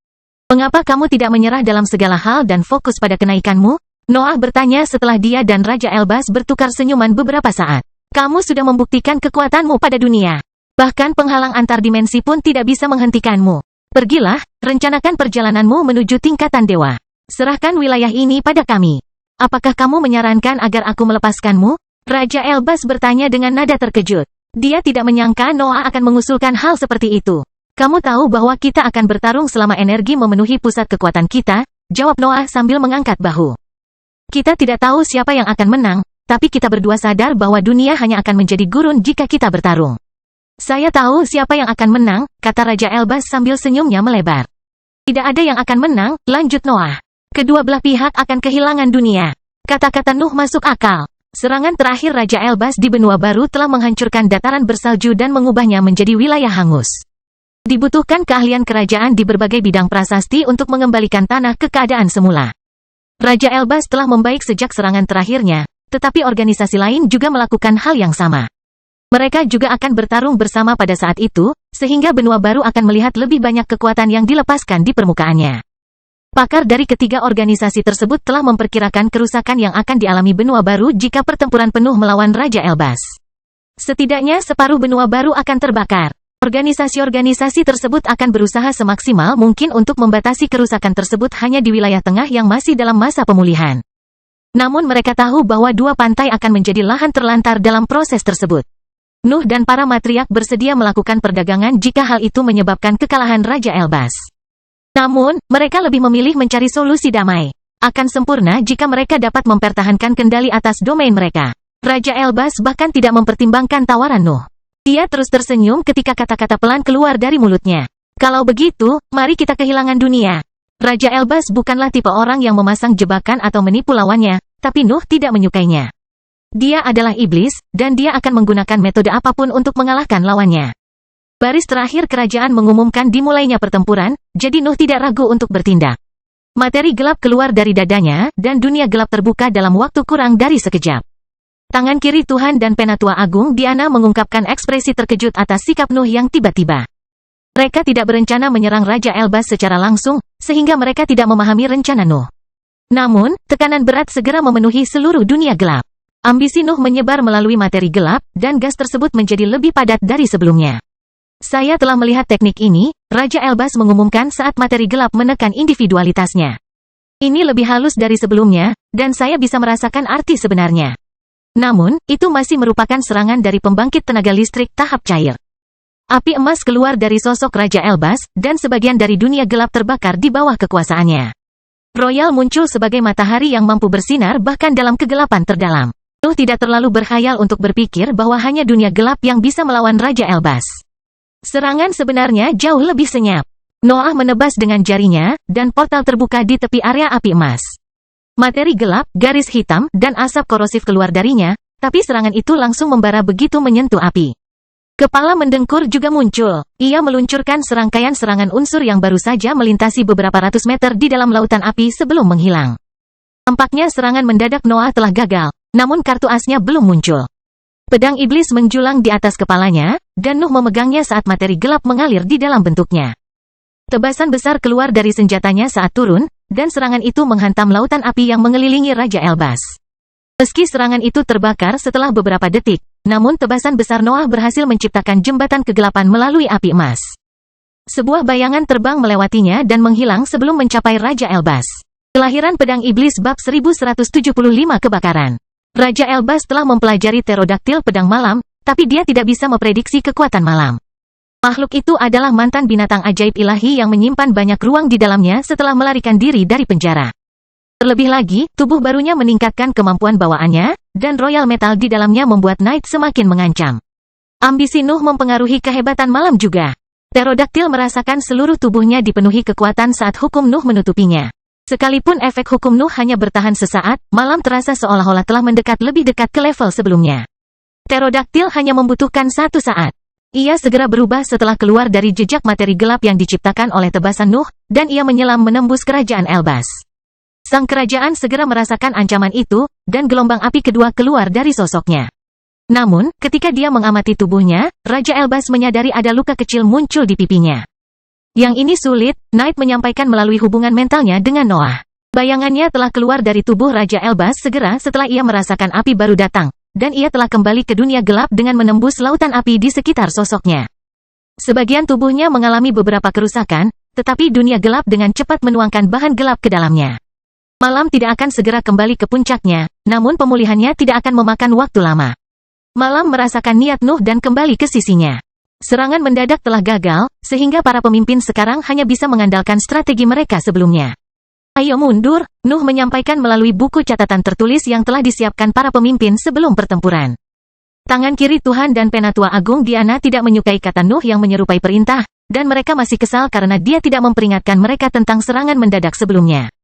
Mengapa kamu tidak menyerah dalam segala hal dan fokus pada kenaikanmu? Noah bertanya setelah dia dan Raja Elbas bertukar senyuman beberapa saat. Kamu sudah membuktikan kekuatanmu pada dunia. Bahkan penghalang antar dimensi pun tidak bisa menghentikanmu. Pergilah, rencanakan perjalananmu menuju tingkatan dewa. Serahkan wilayah ini pada kami. Apakah kamu menyarankan agar aku melepaskanmu? Raja Elbas bertanya dengan nada terkejut. Dia tidak menyangka Noah akan mengusulkan hal seperti itu. Kamu tahu bahwa kita akan bertarung selama energi memenuhi pusat kekuatan kita, jawab Noah sambil mengangkat bahu. Kita tidak tahu siapa yang akan menang, tapi kita berdua sadar bahwa dunia hanya akan menjadi gurun jika kita bertarung. Saya tahu siapa yang akan menang, kata Raja Elbas sambil senyumnya melebar. Tidak ada yang akan menang, lanjut Noah. Kedua belah pihak akan kehilangan dunia. Kata-kata Nuh masuk akal. Serangan terakhir Raja Elbas di benua baru telah menghancurkan dataran bersalju dan mengubahnya menjadi wilayah hangus. Dibutuhkan keahlian kerajaan di berbagai bidang prasasti untuk mengembalikan tanah ke keadaan semula. Raja Elbas telah membaik sejak serangan terakhirnya, tetapi organisasi lain juga melakukan hal yang sama. Mereka juga akan bertarung bersama pada saat itu, sehingga benua baru akan melihat lebih banyak kekuatan yang dilepaskan di permukaannya. Pakar dari ketiga organisasi tersebut telah memperkirakan kerusakan yang akan dialami benua baru jika pertempuran penuh melawan Raja Elbas. Setidaknya separuh benua baru akan terbakar. Organisasi-organisasi tersebut akan berusaha semaksimal mungkin untuk membatasi kerusakan tersebut hanya di wilayah tengah yang masih dalam masa pemulihan. Namun mereka tahu bahwa dua pantai akan menjadi lahan terlantar dalam proses tersebut. Nuh dan para matriark bersedia melakukan perdagangan jika hal itu menyebabkan kekalahan Raja Elbas. Namun, mereka lebih memilih mencari solusi damai. Akan sempurna jika mereka dapat mempertahankan kendali atas domain mereka. Raja Elbas bahkan tidak mempertimbangkan tawaran Nuh. Dia terus tersenyum ketika kata-kata pelan keluar dari mulutnya. Kalau begitu, mari kita kehilangan dunia. Raja Elbas bukanlah tipe orang yang memasang jebakan atau menipu lawannya, tapi Nuh tidak menyukainya. Dia adalah iblis, dan dia akan menggunakan metode apapun untuk mengalahkan lawannya. Baris terakhir kerajaan mengumumkan dimulainya pertempuran, jadi Nuh tidak ragu untuk bertindak. Materi gelap keluar dari dadanya, dan dunia gelap terbuka dalam waktu kurang dari sekejap. Tangan kiri Tuhan dan Penatua Agung Diana mengungkapkan ekspresi terkejut atas sikap Nuh yang tiba-tiba. Mereka tidak berencana menyerang Raja Elbas secara langsung, sehingga mereka tidak memahami rencana Nuh. Namun, tekanan berat segera memenuhi seluruh dunia gelap. Ambisi Nuh menyebar melalui materi gelap, dan gas tersebut menjadi lebih padat dari sebelumnya. Saya telah melihat teknik ini, Raja Elbas mengumumkan saat materi gelap menekan individualitasnya. Ini lebih halus dari sebelumnya, dan saya bisa merasakan arti sebenarnya. Namun, itu masih merupakan serangan dari pembangkit tenaga listrik tahap cair. Api emas keluar dari sosok Raja Elbas, dan sebagian dari dunia gelap terbakar di bawah kekuasaannya. Royal muncul sebagai matahari yang mampu bersinar bahkan dalam kegelapan terdalam. Nuh tidak terlalu berkhayal untuk berpikir bahwa hanya dunia gelap yang bisa melawan Raja Elbas. Serangan sebenarnya jauh lebih senyap. Noah menebas dengan jarinya, dan portal terbuka di tepi area api emas. Materi gelap, garis hitam, dan asap korosif keluar darinya, tapi serangan itu langsung membara begitu menyentuh api. Kepala mendengkur juga muncul. Ia meluncurkan serangkaian serangan unsur yang baru saja melintasi beberapa ratus meter di dalam lautan api sebelum menghilang. Tampaknya serangan mendadak Noah telah gagal, namun kartu asnya belum muncul. Pedang iblis menjulang di atas kepalanya, dan Nuh memegangnya saat materi gelap mengalir di dalam bentuknya. Tebasan besar keluar dari senjatanya saat turun, dan serangan itu menghantam lautan api yang mengelilingi Raja Elbas. Meski serangan itu terbakar setelah beberapa detik, namun tebasan besar Noah berhasil menciptakan jembatan kegelapan melalui api emas. Sebuah bayangan terbang melewatinya dan menghilang sebelum mencapai Raja Elbas. Kelahiran Pedang Iblis Bab 1175 Kebakaran. Raja Elbas telah mempelajari pterodaktil pedang malam, tapi dia tidak bisa memprediksi kekuatan malam. Makhluk itu adalah mantan binatang ajaib ilahi yang menyimpan banyak ruang di dalamnya setelah melarikan diri dari penjara. Terlebih lagi, tubuh barunya meningkatkan kemampuan bawaannya, dan royal metal di dalamnya membuat Knight semakin mengancam. Ambisi Nuh mempengaruhi kehebatan malam juga. Pterodaktil merasakan seluruh tubuhnya dipenuhi kekuatan saat hukum Nuh menutupinya. Sekalipun efek hukum Nuh hanya bertahan sesaat, malam terasa seolah-olah telah mendekat lebih dekat ke level sebelumnya. Pterodaktil hanya membutuhkan 1 saat. Ia segera berubah setelah keluar dari jejak materi gelap yang diciptakan oleh tebasan Nuh, dan ia menyelam menembus kerajaan Elbas. Sang kerajaan segera merasakan ancaman itu, dan gelombang api kedua keluar dari sosoknya. Namun, ketika dia mengamati tubuhnya, Raja Elbas menyadari ada luka kecil muncul di pipinya. Yang ini sulit, Knight menyampaikan melalui hubungan mentalnya dengan Noah. Bayangannya telah keluar dari tubuh Raja Elbas segera setelah ia merasakan api baru datang, dan ia telah kembali ke dunia gelap dengan menembus lautan api di sekitar sosoknya. Sebagian tubuhnya mengalami beberapa kerusakan, tetapi dunia gelap dengan cepat menuangkan bahan gelap ke dalamnya. Malam tidak akan segera kembali ke puncaknya, namun pemulihannya tidak akan memakan waktu lama. Malam merasakan niat Nuh dan kembali ke sisinya. Serangan mendadak telah gagal, sehingga para pemimpin sekarang hanya bisa mengandalkan strategi mereka sebelumnya. Ayo mundur, Nuh menyampaikan melalui buku catatan tertulis yang telah disiapkan para pemimpin sebelum pertempuran. Tangan kiri Tuhan dan Penatua Agung Diana tidak menyukai kata Nuh yang menyerupai perintah, dan mereka masih kesal karena dia tidak memperingatkan mereka tentang serangan mendadak sebelumnya.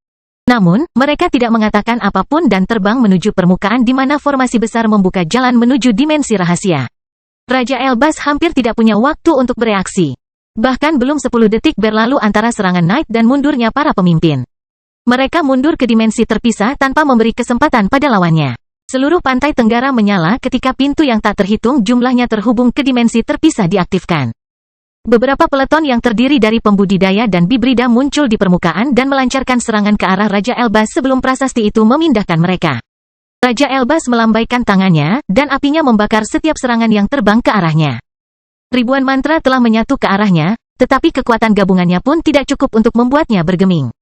Namun, mereka tidak mengatakan apapun dan terbang menuju permukaan di mana formasi besar membuka jalan menuju dimensi rahasia. Raja Elbas hampir tidak punya waktu untuk bereaksi. Bahkan belum 10 detik berlalu antara serangan Knight dan mundurnya para pemimpin. Mereka mundur ke dimensi terpisah tanpa memberi kesempatan pada lawannya. Seluruh pantai Tenggara menyala ketika pintu yang tak terhitung jumlahnya terhubung ke dimensi terpisah diaktifkan. Beberapa peleton yang terdiri dari pembudidaya dan bibrida muncul di permukaan dan melancarkan serangan ke arah Raja Elbas sebelum prasasti itu memindahkan mereka. Raja Elbas melambaikan tangannya, dan apinya membakar setiap serangan yang terbang ke arahnya. Ribuan mantra telah menyatu ke arahnya, tetapi kekuatan gabungannya pun tidak cukup untuk membuatnya bergeming.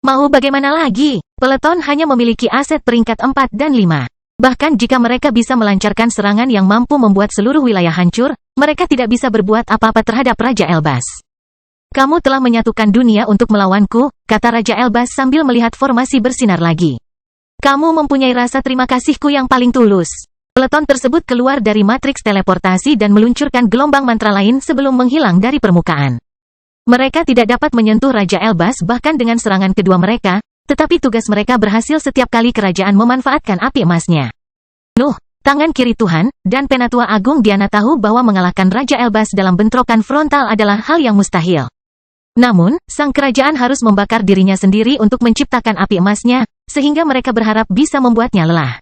Mau bagaimana lagi? Peleton hanya memiliki aset peringkat 4 dan 5. Bahkan jika mereka bisa melancarkan serangan yang mampu membuat seluruh wilayah hancur, mereka tidak bisa berbuat apa-apa terhadap Raja Elbas. Kamu telah menyatukan dunia untuk melawanku, kata Raja Elbas sambil melihat formasi bersinar lagi. Kamu mempunyai rasa terima kasihku yang paling tulus. Peleton tersebut keluar dari matriks teleportasi dan meluncurkan gelombang mantra lain sebelum menghilang dari permukaan. Mereka tidak dapat menyentuh Raja Elbas bahkan dengan serangan kedua mereka, tetapi tugas mereka berhasil setiap kali kerajaan memanfaatkan api emasnya. Nuh, tangan kiri Tuhan, dan Penatua Agung Diana tahu bahwa mengalahkan Raja Elbas dalam bentrokan frontal adalah hal yang mustahil. Namun, sang kerajaan harus membakar dirinya sendiri untuk menciptakan api emasnya, sehingga mereka berharap bisa membuatnya lelah.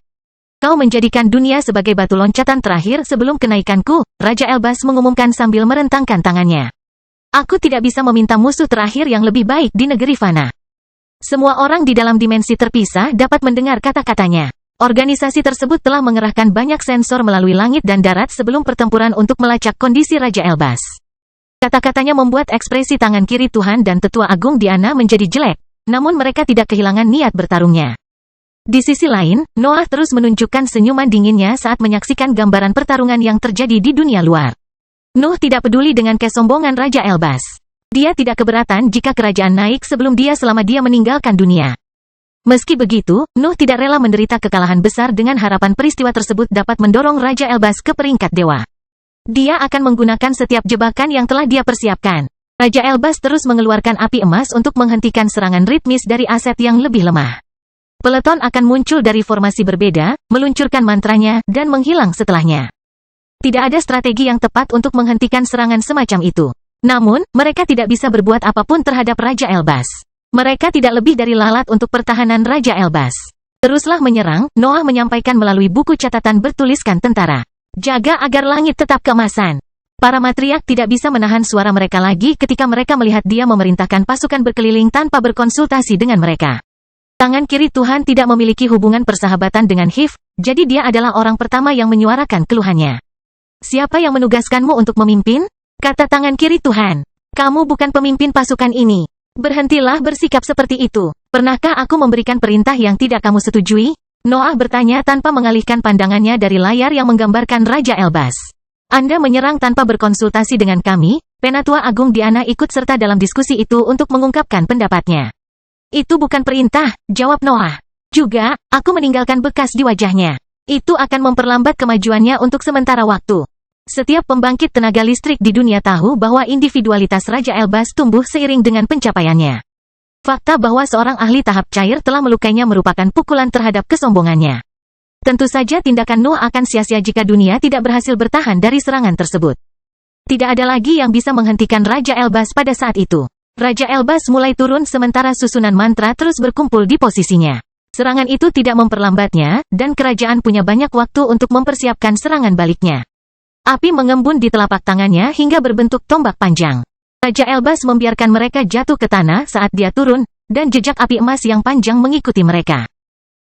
Kau menjadikan dunia sebagai batu loncatan terakhir sebelum kenaikanku, Raja Elbas mengumumkan sambil merentangkan tangannya. Aku tidak bisa meminta musuh terakhir yang lebih baik di negeri fana. Semua orang di dalam dimensi terpisah dapat mendengar kata-katanya. Organisasi tersebut telah mengerahkan banyak sensor melalui langit dan darat sebelum pertempuran untuk melacak kondisi Raja Elbas. Kata-katanya membuat ekspresi tangan kiri Tuhan dan Tetua Agung Diana menjadi jelek, namun mereka tidak kehilangan niat bertarungnya. Di sisi lain, Noah terus menunjukkan senyuman dinginnya saat menyaksikan gambaran pertarungan yang terjadi di dunia luar. Nuh tidak peduli dengan kesombongan Raja Elbas. Dia tidak keberatan jika kerajaan naik sebelum dia selama dia meninggalkan dunia. Meski begitu, Nuh tidak rela menderita kekalahan besar dengan harapan peristiwa tersebut dapat mendorong Raja Elbas ke peringkat dewa. Dia akan menggunakan setiap jebakan yang telah dia persiapkan. Raja Elbas terus mengeluarkan api emas untuk menghentikan serangan ritmis dari aset yang lebih lemah. Peleton akan muncul dari formasi berbeda, meluncurkan mantranya, dan menghilang setelahnya. Tidak ada strategi yang tepat untuk menghentikan serangan semacam itu. Namun, mereka tidak bisa berbuat apapun terhadap Raja Elbas. Mereka tidak lebih dari lalat untuk pertahanan Raja Elbas. Teruslah menyerang, Noah menyampaikan melalui buku catatan bertuliskan tentara. Jaga agar langit tetap keemasan. Para matriark tidak bisa menahan suara mereka lagi ketika mereka melihat dia memerintahkan pasukan berkeliling tanpa berkonsultasi dengan mereka. Tangan kiri Tuhan tidak memiliki hubungan persahabatan dengan Hif, jadi dia adalah orang pertama yang menyuarakan keluhannya. Siapa yang menugaskanmu untuk memimpin? Kata tangan kiri Tuhan. Kamu bukan pemimpin pasukan ini. Berhentilah bersikap seperti itu. Pernahkah aku memberikan perintah yang tidak kamu setujui? Noah bertanya tanpa mengalihkan pandangannya dari layar yang menggambarkan Raja Elbas. Anda menyerang tanpa berkonsultasi dengan kami, Penatua Agung Diana ikut serta dalam diskusi itu untuk mengungkapkan pendapatnya. Itu bukan perintah, jawab Noah. Juga, aku meninggalkan bekas di wajahnya. Itu akan memperlambat kemajuannya untuk sementara waktu. Setiap pembangkit tenaga listrik di dunia tahu bahwa individualitas Raja Elbas tumbuh seiring dengan pencapaiannya. Fakta bahwa seorang ahli tahap cair telah melukainya merupakan pukulan terhadap kesombongannya. Tentu saja tindakan Nuh akan sia-sia jika dunia tidak berhasil bertahan dari serangan tersebut. Tidak ada lagi yang bisa menghentikan Raja Elbas pada saat itu. Raja Elbas mulai turun sementara susunan mantra terus berkumpul di posisinya. Serangan itu tidak memperlambatnya, dan kerajaan punya banyak waktu untuk mempersiapkan serangan baliknya. Api mengembun di telapak tangannya hingga berbentuk tombak panjang. Raja Elbas membiarkan mereka jatuh ke tanah saat dia turun, dan jejak api emas yang panjang mengikuti mereka.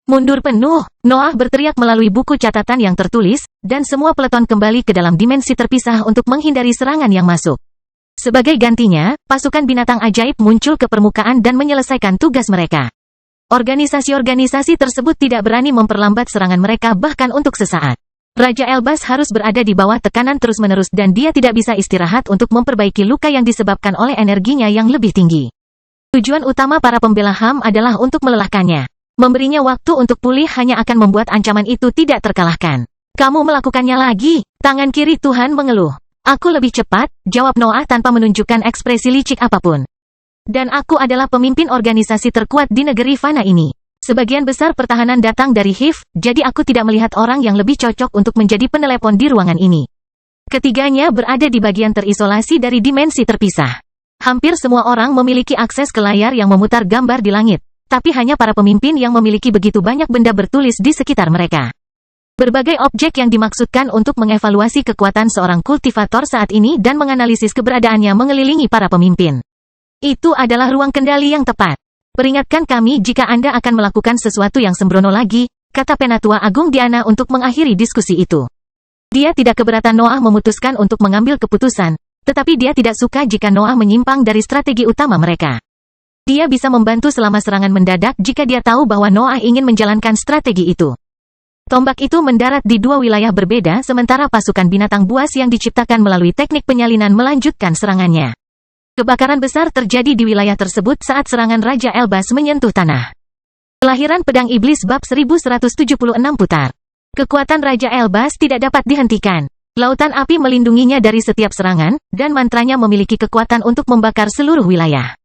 Mundur penuh, Noah berteriak melalui buku catatan yang tertulis, dan semua peleton kembali ke dalam dimensi terpisah untuk menghindari serangan yang masuk. Sebagai gantinya, pasukan binatang ajaib muncul ke permukaan dan menyelesaikan tugas mereka. Organisasi-organisasi tersebut tidak berani memperlambat serangan mereka bahkan untuk sesaat. Raja Elbas harus berada di bawah tekanan terus-menerus dan dia tidak bisa istirahat untuk memperbaiki luka yang disebabkan oleh energinya yang lebih tinggi. Tujuan utama para pembela HAM adalah untuk melelahkannya. Memberinya waktu untuk pulih hanya akan membuat ancaman itu tidak terkalahkan. Kamu melakukannya lagi. Tangan kiri Tuhan mengeluh. Aku lebih cepat, jawab Noah tanpa menunjukkan ekspresi licik apapun. Dan aku adalah pemimpin organisasi terkuat di negeri fana ini. Sebagian besar pertahanan datang dari HIV, jadi aku tidak melihat orang yang lebih cocok untuk menjadi penelepon di ruangan ini. Ketiganya berada di bagian terisolasi dari dimensi terpisah. Hampir semua orang memiliki akses ke layar yang memutar gambar di langit. Tapi hanya para pemimpin yang memiliki begitu banyak benda bertulis di sekitar mereka. Berbagai objek yang dimaksudkan untuk mengevaluasi kekuatan seorang kultivator saat ini dan menganalisis keberadaannya mengelilingi para pemimpin. Itu adalah ruang kendali yang tepat. Peringatkan kami jika Anda akan melakukan sesuatu yang sembrono lagi, kata Penatua Agung Diana untuk mengakhiri diskusi itu. Dia tidak keberatan Noah memutuskan untuk mengambil keputusan, tetapi dia tidak suka jika Noah menyimpang dari strategi utama mereka. Dia bisa membantu selama serangan mendadak jika dia tahu bahwa Noah ingin menjalankan strategi itu. Tombak itu mendarat di dua wilayah berbeda sementara pasukan binatang buas yang diciptakan melalui teknik penyalinan melanjutkan serangannya. Kebakaran besar terjadi di wilayah tersebut saat serangan Raja Elbas menyentuh tanah. Kelahiran Pedang Iblis bab 1176 putar. Kekuatan Raja Elbas tidak dapat dihentikan. Lautan api melindunginya dari setiap serangan, dan mantranya memiliki kekuatan untuk membakar seluruh wilayah.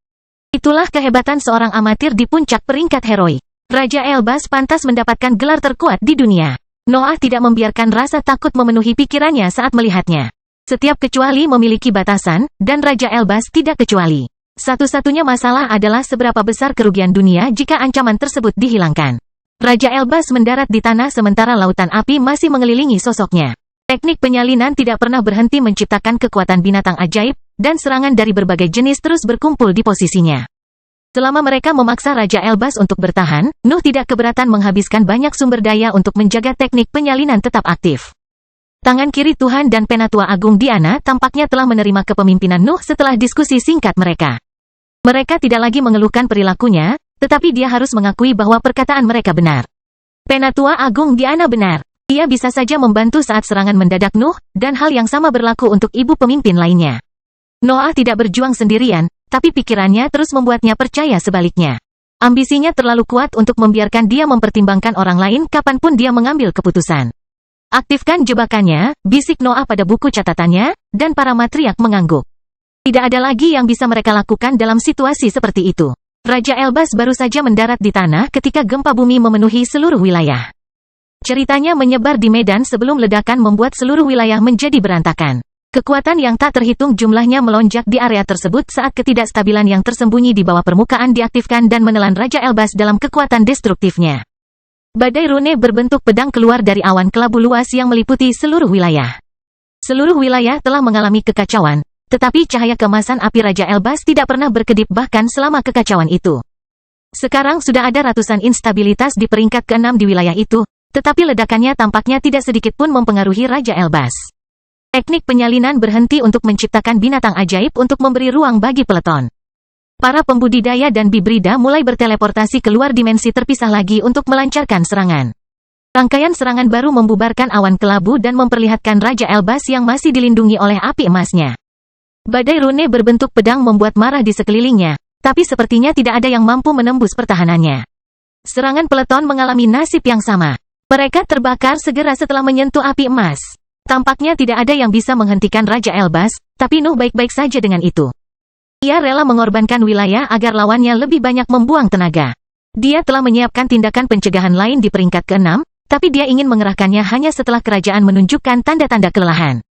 Itulah kehebatan seorang amatir di puncak peringkat heroik. Raja Elbas pantas mendapatkan gelar terkuat di dunia. Noah tidak membiarkan rasa takut memenuhi pikirannya saat melihatnya. Setiap kecuali memiliki batasan, dan Raja Elbas tidak kecuali. Satu-satunya masalah adalah seberapa besar kerugian dunia jika ancaman tersebut dihilangkan. Raja Elbas mendarat di tanah sementara lautan api masih mengelilingi sosoknya. Teknik penyalinan tidak pernah berhenti menciptakan kekuatan binatang ajaib, dan serangan dari berbagai jenis terus berkumpul di posisinya. Selama mereka memaksa Raja Elbas untuk bertahan, Nuh tidak keberatan menghabiskan banyak sumber daya untuk menjaga teknik penyalinan tetap aktif. Tangan kiri Tuhan dan Penatua Agung Diana tampaknya telah menerima kepemimpinan Nuh setelah diskusi singkat mereka. Mereka tidak lagi mengeluhkan perilakunya, tetapi dia harus mengakui bahwa perkataan mereka benar. Penatua Agung Diana benar. Ia bisa saja membantu saat serangan mendadak Nuh, dan hal yang sama berlaku untuk ibu pemimpin lainnya. Noah tidak berjuang sendirian, tapi pikirannya terus membuatnya percaya sebaliknya. Ambisinya terlalu kuat untuk membiarkan dia mempertimbangkan orang lain kapanpun dia mengambil keputusan. Aktifkan jebakannya, bisik Noah pada buku catatannya, dan para matriark mengangguk. Tidak ada lagi yang bisa mereka lakukan dalam situasi seperti itu. Raja Elbas baru saja mendarat di tanah ketika gempa bumi memenuhi seluruh wilayah. Ceritanya menyebar di medan sebelum ledakan membuat seluruh wilayah menjadi berantakan. Kekuatan yang tak terhitung jumlahnya melonjak di area tersebut saat ketidakstabilan yang tersembunyi di bawah permukaan diaktifkan dan menelan Raja Elbas dalam kekuatan destruktifnya. Badai rune berbentuk pedang keluar dari awan kelabu luas yang meliputi seluruh wilayah. Seluruh wilayah telah mengalami kekacauan, tetapi cahaya keemasan api Raja Elbas tidak pernah berkedip bahkan selama kekacauan itu. Sekarang sudah ada ratusan instabilitas di peringkat ke-6 di wilayah itu, tetapi ledakannya tampaknya tidak sedikit pun mempengaruhi Raja Elbas. Teknik penyalinan berhenti untuk menciptakan binatang ajaib untuk memberi ruang bagi peleton. Para pembudidaya dan bibrida mulai berteleportasi keluar dimensi terpisah lagi untuk melancarkan serangan. Rangkaian serangan baru membubarkan awan kelabu dan memperlihatkan Raja Elbas yang masih dilindungi oleh api emasnya. Badai rune berbentuk pedang membuat marah di sekelilingnya, tapi sepertinya tidak ada yang mampu menembus pertahanannya. Serangan peleton mengalami nasib yang sama. Mereka terbakar segera setelah menyentuh api emas. Tampaknya tidak ada yang bisa menghentikan Raja Elbas, tapi Nuh baik-baik saja dengan itu. Ia rela mengorbankan wilayah agar lawannya lebih banyak membuang tenaga. Dia telah menyiapkan tindakan pencegahan lain di peringkat ke-6, tapi dia ingin mengerahkannya hanya setelah kerajaan menunjukkan tanda-tanda kelelahan.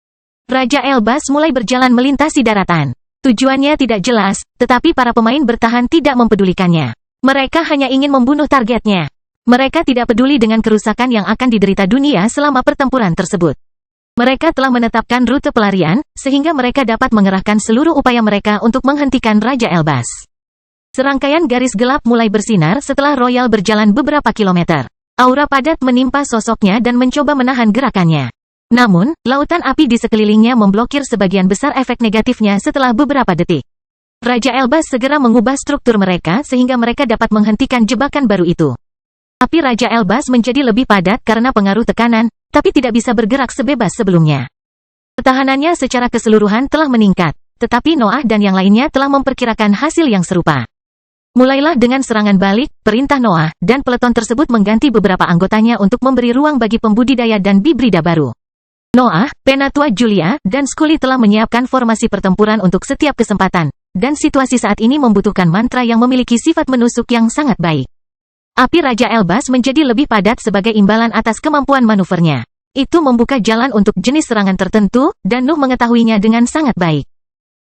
Raja Elbas mulai berjalan melintasi daratan. Tujuannya tidak jelas, tetapi para pemain bertahan tidak mempedulikannya. Mereka hanya ingin membunuh targetnya. Mereka tidak peduli dengan kerusakan yang akan diderita dunia selama pertempuran tersebut. Mereka telah menetapkan rute pelarian, sehingga mereka dapat mengerahkan seluruh upaya mereka untuk menghentikan Raja Elbas. Serangkaian garis gelap mulai bersinar setelah Royal berjalan beberapa kilometer. Aura padat menimpa sosoknya dan mencoba menahan gerakannya. Namun, lautan api di sekelilingnya memblokir sebagian besar efek negatifnya setelah beberapa detik. Raja Elbas segera mengubah struktur mereka sehingga mereka dapat menghentikan jebakan baru itu. Api Raja Elbas menjadi lebih padat karena pengaruh tekanan, tapi tidak bisa bergerak sebebas sebelumnya. Pertahanannya secara keseluruhan telah meningkat, tetapi Noah dan yang lainnya telah memperkirakan hasil yang serupa. Mulailah dengan serangan balik, perintah Noah, dan peleton tersebut mengganti beberapa anggotanya untuk memberi ruang bagi pembudidaya dan bibrida baru. Noah, Penatua Julia, dan Scully telah menyiapkan formasi pertempuran untuk setiap kesempatan, dan situasi saat ini membutuhkan mantra yang memiliki sifat menusuk yang sangat baik. Api Raja Elbas menjadi lebih padat sebagai imbalan atas kemampuan manuvernya. Itu membuka jalan untuk jenis serangan tertentu, dan Nuh mengetahuinya dengan sangat baik.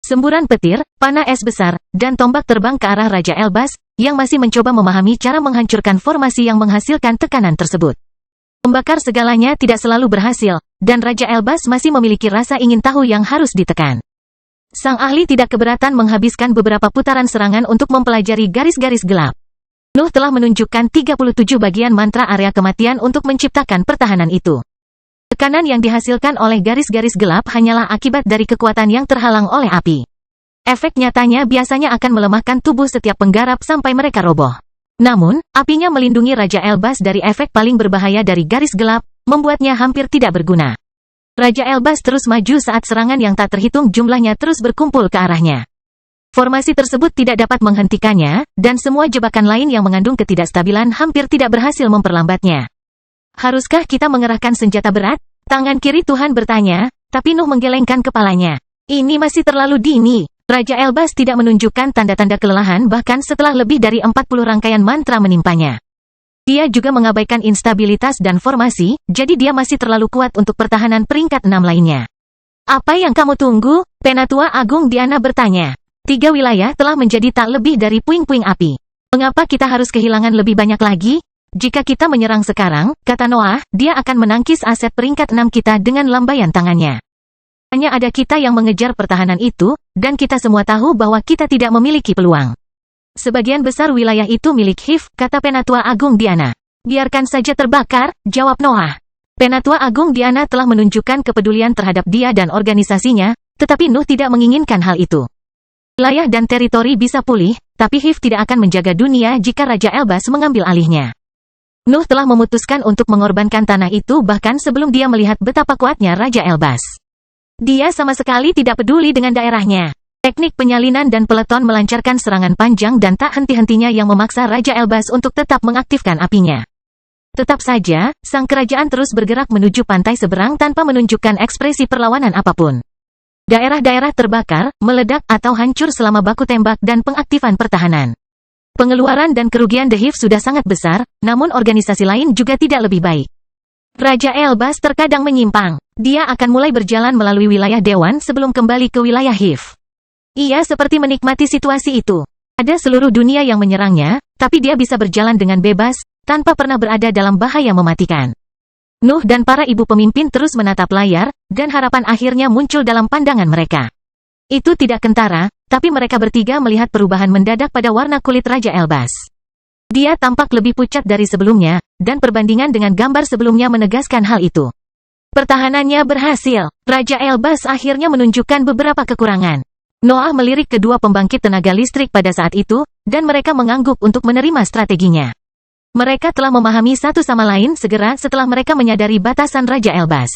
Semburan petir, panah es besar, dan tombak terbang ke arah Raja Elbas, yang masih mencoba memahami cara menghancurkan formasi yang menghasilkan tekanan tersebut. Membakar segalanya tidak selalu berhasil, dan Raja Elbas masih memiliki rasa ingin tahu yang harus ditekan. Sang ahli tidak keberatan menghabiskan beberapa putaran serangan untuk mempelajari garis-garis gelap. Nuh telah menunjukkan 37 bagian mantra area kematian untuk menciptakan pertahanan itu. Tekanan yang dihasilkan oleh garis-garis gelap hanyalah akibat dari kekuatan yang terhalang oleh api. Efek nyatanya biasanya akan melemahkan tubuh setiap penggarap sampai mereka roboh. Namun, apinya melindungi Raja Elbas dari efek paling berbahaya dari garis gelap, membuatnya hampir tidak berguna. Raja Elbas terus maju saat serangan yang tak terhitung jumlahnya terus berkumpul ke arahnya. Formasi tersebut tidak dapat menghentikannya, dan semua jebakan lain yang mengandung ketidakstabilan hampir tidak berhasil memperlambatnya. Haruskah kita mengerahkan senjata berat? Tangan kiri Tuhan bertanya, tapi Nuh menggelengkan kepalanya. Ini masih terlalu dini. Raja Elbas tidak menunjukkan tanda-tanda kelelahan bahkan setelah lebih dari 40 rangkaian mantra menimpanya. Dia juga mengabaikan instabilitas dan formasi, jadi dia masih terlalu kuat untuk pertahanan peringkat 6 lainnya. Apa yang kamu tunggu? Penatua Agung Diana bertanya. 3 wilayah telah menjadi tak lebih dari puing-puing api. Mengapa kita harus kehilangan lebih banyak lagi? Jika kita menyerang sekarang, kata Noah, dia akan menangkis aset peringkat 6 kita dengan lambaian tangannya. Hanya ada kita yang mengejar pertahanan itu, dan kita semua tahu bahwa kita tidak memiliki peluang. Sebagian besar wilayah itu milik Hif, kata Penatua Agung Diana. Biarkan saja terbakar, jawab Noah. Penatua Agung Diana telah menunjukkan kepedulian terhadap dia dan organisasinya, tetapi Nuh tidak menginginkan hal itu. Wilayah dan teritori bisa pulih, tapi Hif tidak akan menjaga dunia jika Raja Elbas mengambil alihnya. Nuh telah memutuskan untuk mengorbankan tanah itu bahkan sebelum dia melihat betapa kuatnya Raja Elbas. Dia sama sekali tidak peduli dengan daerahnya. Teknik penyalinan dan peleton melancarkan serangan panjang dan tak henti-hentinya yang memaksa Raja Elbas untuk tetap mengaktifkan apinya. Tetap saja, sang kerajaan terus bergerak menuju pantai seberang tanpa menunjukkan ekspresi perlawanan apapun. Daerah-daerah terbakar, meledak atau hancur selama baku tembak dan pengaktifan pertahanan. Pengeluaran dan kerugian The Hive sudah sangat besar, namun organisasi lain juga tidak lebih baik. Raja Elbas terkadang menyimpang. Dia akan mulai berjalan melalui wilayah Dewan sebelum kembali ke wilayah Hive. Ia seperti menikmati situasi itu. Ada seluruh dunia yang menyerangnya, tapi dia bisa berjalan dengan bebas, tanpa pernah berada dalam bahaya mematikan. Nuh dan para ibu pemimpin terus menatap layar, dan harapan akhirnya muncul dalam pandangan mereka. Itu tidak kentara, tapi mereka bertiga melihat perubahan mendadak pada warna kulit Raja Elbas. Dia tampak lebih pucat dari sebelumnya, dan perbandingan dengan gambar sebelumnya menegaskan hal itu. Pertahanannya berhasil. Raja Elbas akhirnya menunjukkan beberapa kekurangan. Noah melirik kedua pembangkit tenaga listrik pada saat itu, dan mereka mengangguk untuk menerima strateginya. Mereka telah memahami satu sama lain segera setelah mereka menyadari batasan Raja Elbas.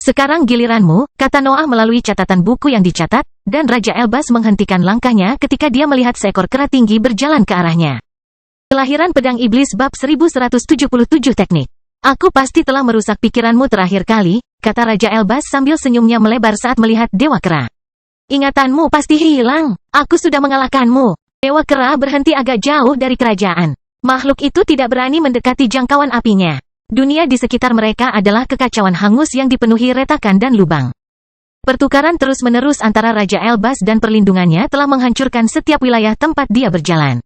Sekarang giliranmu, kata Noah melalui catatan buku yang dicatat, dan Raja Elbas menghentikan langkahnya ketika dia melihat seekor kera tinggi berjalan ke arahnya. Kelahiran Pedang Iblis bab 1177 teknik. Aku pasti telah merusak pikiranmu terakhir kali, kata Raja Elbas sambil senyumnya melebar saat melihat Dewa Kera. Ingatanmu pasti hilang, aku sudah mengalahkanmu. Dewa Kera berhenti agak jauh dari kerajaan. Makhluk itu tidak berani mendekati jangkauan apinya. Dunia di sekitar mereka adalah kekacauan hangus yang dipenuhi retakan dan lubang. Pertukaran terus-menerus antara Raja Elbas dan perlindungannya telah menghancurkan setiap wilayah tempat dia berjalan.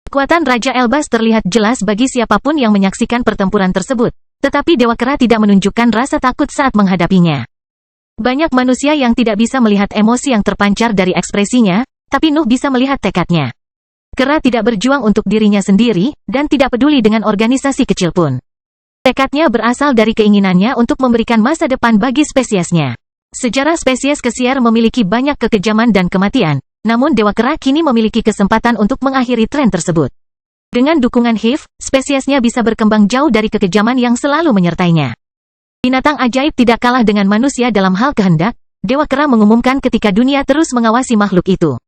Kekuatan Raja Elbas terlihat jelas bagi siapapun yang menyaksikan pertempuran tersebut, tetapi Dewa Kera tidak menunjukkan rasa takut saat menghadapinya. Banyak manusia yang tidak bisa melihat emosi yang terpancar dari ekspresinya, tapi Nuh bisa melihat tekadnya. Kera tidak berjuang untuk dirinya sendiri, dan tidak peduli dengan organisasi kecil pun. Tekadnya berasal dari keinginannya untuk memberikan masa depan bagi spesiesnya. Sejarah spesies kesiar memiliki banyak kekejaman dan kematian, namun Dewa Kera kini memiliki kesempatan untuk mengakhiri tren tersebut. Dengan dukungan Hive, spesiesnya bisa berkembang jauh dari kekejaman yang selalu menyertainya. Binatang ajaib tidak kalah dengan manusia dalam hal kehendak, Dewa Kera mengumumkan ketika dunia terus mengawasi makhluk itu.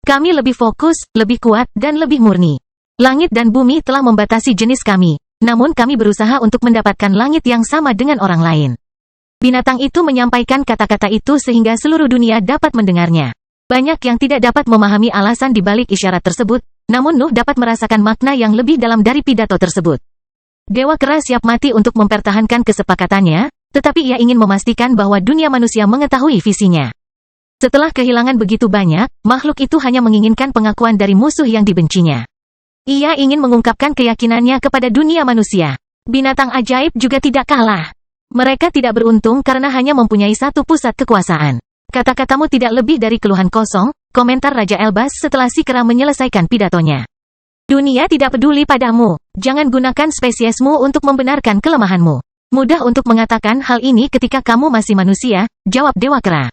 Kami lebih fokus, lebih kuat, dan lebih murni. Langit dan bumi telah membatasi jenis kami. Namun kami berusaha untuk mendapatkan langit yang sama dengan orang lain. Binatang itu menyampaikan kata-kata itu sehingga seluruh dunia dapat mendengarnya. Banyak yang tidak dapat memahami alasan di balik isyarat tersebut, namun Nuh dapat merasakan makna yang lebih dalam dari pidato tersebut. Dewa Kera siap mati untuk mempertahankan kesepakatannya, tetapi ia ingin memastikan bahwa dunia manusia mengetahui visinya. Setelah kehilangan begitu banyak, makhluk itu hanya menginginkan pengakuan dari musuh yang dibencinya. Ia ingin mengungkapkan keyakinannya kepada dunia manusia. Binatang ajaib juga tidak kalah. Mereka tidak beruntung karena hanya mempunyai satu pusat kekuasaan. Kata-katamu tidak lebih dari keluhan kosong, komentar Raja Elbas setelah si kera menyelesaikan pidatonya. Dunia tidak peduli padamu. Jangan gunakan spesiesmu untuk membenarkan kelemahanmu. Mudah untuk mengatakan hal ini ketika kamu masih manusia, jawab Dewa Kera.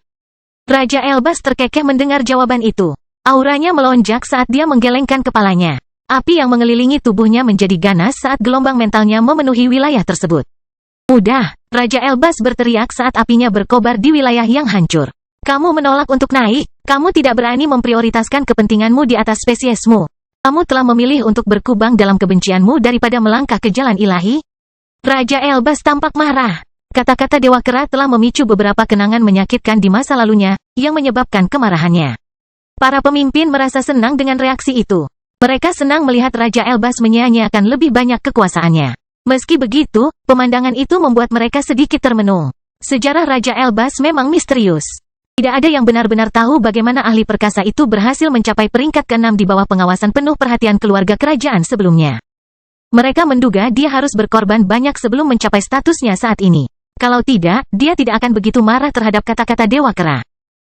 Raja Elbas terkekeh mendengar jawaban itu. Auranya melonjak saat dia menggelengkan kepalanya. Api yang mengelilingi tubuhnya menjadi ganas saat gelombang mentalnya memenuhi wilayah tersebut. Mudah, Raja Elbas berteriak saat apinya berkobar di wilayah yang hancur. Kamu menolak untuk naik, kamu tidak berani memprioritaskan kepentinganmu di atas spesiesmu. Kamu telah memilih untuk berkubang dalam kebencianmu daripada melangkah ke jalan ilahi? Raja Elbas tampak marah. Kata-kata Dewa Kera telah memicu beberapa kenangan menyakitkan di masa lalunya, yang menyebabkan kemarahannya. Para pemimpin merasa senang dengan reaksi itu. Mereka senang melihat Raja Elbas menyia-nyiakan lebih banyak kekuasaannya. Meski begitu, pemandangan itu membuat mereka sedikit termenung. Sejarah Raja Elbas memang misterius. Tidak ada yang benar-benar tahu bagaimana ahli perkasa itu berhasil mencapai peringkat ke-6 di bawah pengawasan penuh perhatian keluarga kerajaan sebelumnya. Mereka menduga dia harus berkorban banyak sebelum mencapai statusnya saat ini. Kalau tidak, dia tidak akan begitu marah terhadap kata-kata Dewa Kera.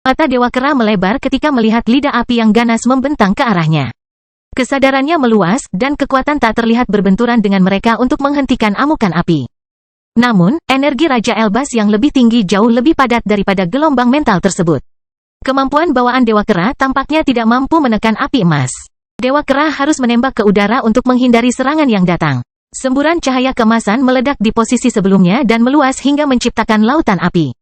Mata Dewa Kera melebar ketika melihat lidah api yang ganas membentang ke arahnya. Kesadarannya meluas, dan kekuatan tak terlihat berbenturan dengan mereka untuk menghentikan amukan api. Namun, energi Raja Elbas yang lebih tinggi jauh lebih padat daripada gelombang mental tersebut. Kemampuan bawaan Dewa Kera tampaknya tidak mampu menekan api emas. Dewa Kera harus menembak ke udara untuk menghindari serangan yang datang. Semburan cahaya keemasan meledak di posisi sebelumnya dan meluas hingga menciptakan lautan api.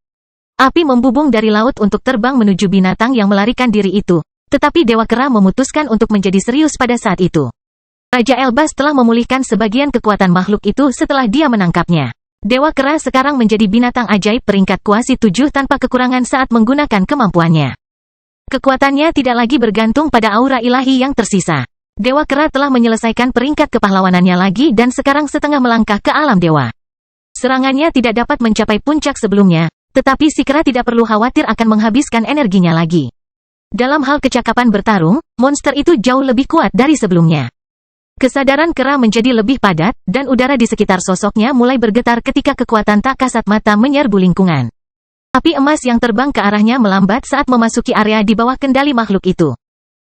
Api membubung dari laut untuk terbang menuju binatang yang melarikan diri itu. Tetapi Dewa Kera memutuskan untuk menjadi serius pada saat itu. Raja Elbas telah memulihkan sebagian kekuatan makhluk itu setelah dia menangkapnya. Dewa Kera sekarang menjadi binatang ajaib peringkat kuasi 7 tanpa kekurangan saat menggunakan kemampuannya. Kekuatannya tidak lagi bergantung pada aura ilahi yang tersisa. Dewa Kera telah menyelesaikan peringkat kepahlawanannya lagi dan sekarang setengah melangkah ke alam dewa. Serangannya tidak dapat mencapai puncak sebelumnya, tetapi si kera tidak perlu khawatir akan menghabiskan energinya lagi. Dalam hal kecakapan bertarung, monster itu jauh lebih kuat dari sebelumnya. Kesadaran kera menjadi lebih padat, dan udara di sekitar sosoknya mulai bergetar ketika kekuatan tak kasat mata menyerbu lingkungan. Api emas yang terbang ke arahnya melambat saat memasuki area di bawah kendali makhluk itu.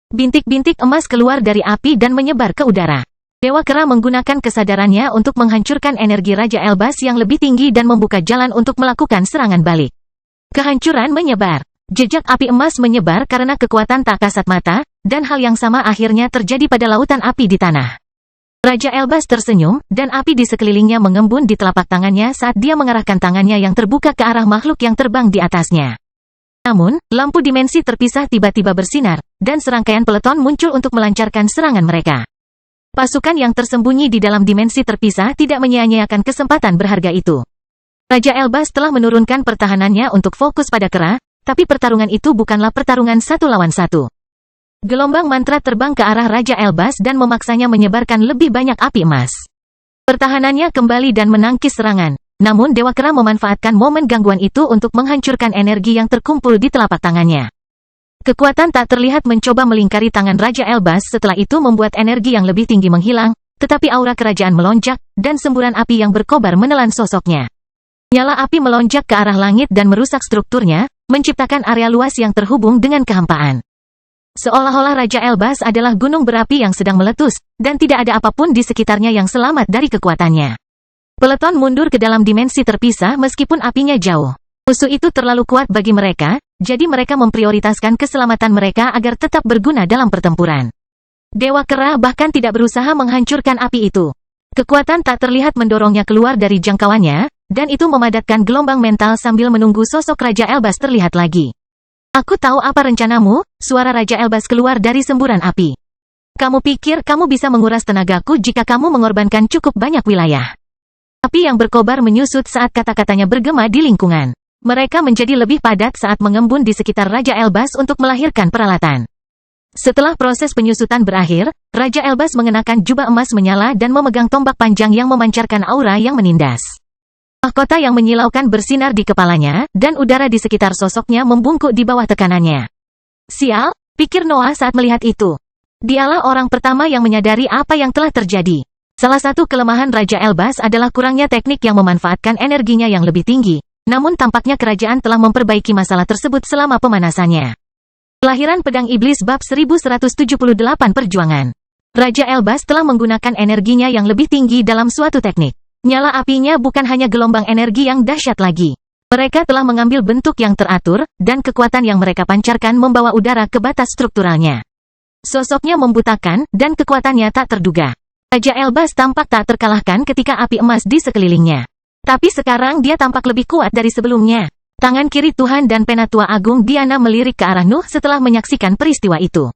Bintik-bintik emas keluar dari api dan menyebar ke udara. Dewa Kera menggunakan kesadarannya untuk menghancurkan energi Raja Elbas yang lebih tinggi dan membuka jalan untuk melakukan serangan balik. Kehancuran menyebar. Jejak api emas menyebar karena kekuatan tak kasat mata, dan hal yang sama akhirnya terjadi pada lautan api di tanah. Raja Elbas tersenyum, dan api di sekelilingnya mengembun di telapak tangannya saat dia mengarahkan tangannya yang terbuka ke arah makhluk yang terbang di atasnya. Namun, lampu dimensi terpisah tiba-tiba bersinar, dan serangkaian peleton muncul untuk melancarkan serangan mereka. Pasukan yang tersembunyi di dalam dimensi terpisah tidak menyia-nyiakan kesempatan berharga itu. Raja Elbas telah menurunkan pertahanannya untuk fokus pada kera, tapi pertarungan itu bukanlah pertarungan satu lawan satu. Gelombang mantra terbang ke arah Raja Elbas dan memaksanya menyebarkan lebih banyak api emas. Pertahanannya kembali dan menangkis serangan, namun Dewa Kera memanfaatkan momen gangguan itu untuk menghancurkan energi yang terkumpul di telapak tangannya. Kekuatan tak terlihat mencoba melingkari tangan Raja Elbas setelah itu membuat energi yang lebih tinggi menghilang, tetapi aura kerajaan melonjak, dan semburan api yang berkobar menelan sosoknya. Nyala api melonjak ke arah langit dan merusak strukturnya, menciptakan area luas yang terhubung dengan kehampaan. Seolah-olah Raja Elbas adalah gunung berapi yang sedang meletus, dan tidak ada apapun di sekitarnya yang selamat dari kekuatannya. Peleton mundur ke dalam dimensi terpisah meskipun apinya jauh. Musuh itu terlalu kuat bagi mereka, jadi mereka memprioritaskan keselamatan mereka agar tetap berguna dalam pertempuran. Dewa Kera bahkan tidak berusaha menghancurkan api itu. Kekuatan tak terlihat mendorongnya keluar dari jangkauannya, dan itu memadatkan gelombang mental sambil menunggu sosok Raja Elbas terlihat lagi. Aku tahu apa rencanamu, suara Raja Elbas keluar dari semburan api. Kamu pikir kamu bisa menguras tenagaku jika kamu mengorbankan cukup banyak wilayah. Api yang berkobar menyusut saat kata-katanya bergema di lingkungan. Mereka menjadi lebih padat saat mengembun di sekitar Raja Elbas untuk melahirkan peralatan. Setelah proses penyusutan berakhir, Raja Elbas mengenakan jubah emas menyala dan memegang tombak panjang yang memancarkan aura yang menindas. Mahkota yang menyilaukan bersinar di kepalanya, dan udara di sekitar sosoknya membungkuk di bawah tekanannya. Sial, pikir Noah saat melihat itu. Dialah orang pertama yang menyadari apa yang telah terjadi. Salah satu kelemahan Raja Elbas adalah kurangnya teknik yang memanfaatkan energinya yang lebih tinggi, namun tampaknya kerajaan telah memperbaiki masalah tersebut selama pemanasannya. Kelahiran Pedang Iblis Bab 1178 Perjuangan. Raja Elbas telah menggunakan energinya yang lebih tinggi dalam suatu teknik. Nyala apinya bukan hanya gelombang energi yang dahsyat lagi. Mereka telah mengambil bentuk yang teratur, dan kekuatan yang mereka pancarkan membawa udara ke batas strukturalnya. Sosoknya membutakan, dan kekuatannya tak terduga. Raja Elbas tampak tak terkalahkan ketika api emas di sekelilingnya. Tapi sekarang dia tampak lebih kuat dari sebelumnya. Tangan kiri Tuhan dan Penatua Agung Diana melirik ke arah Nuh setelah menyaksikan peristiwa itu.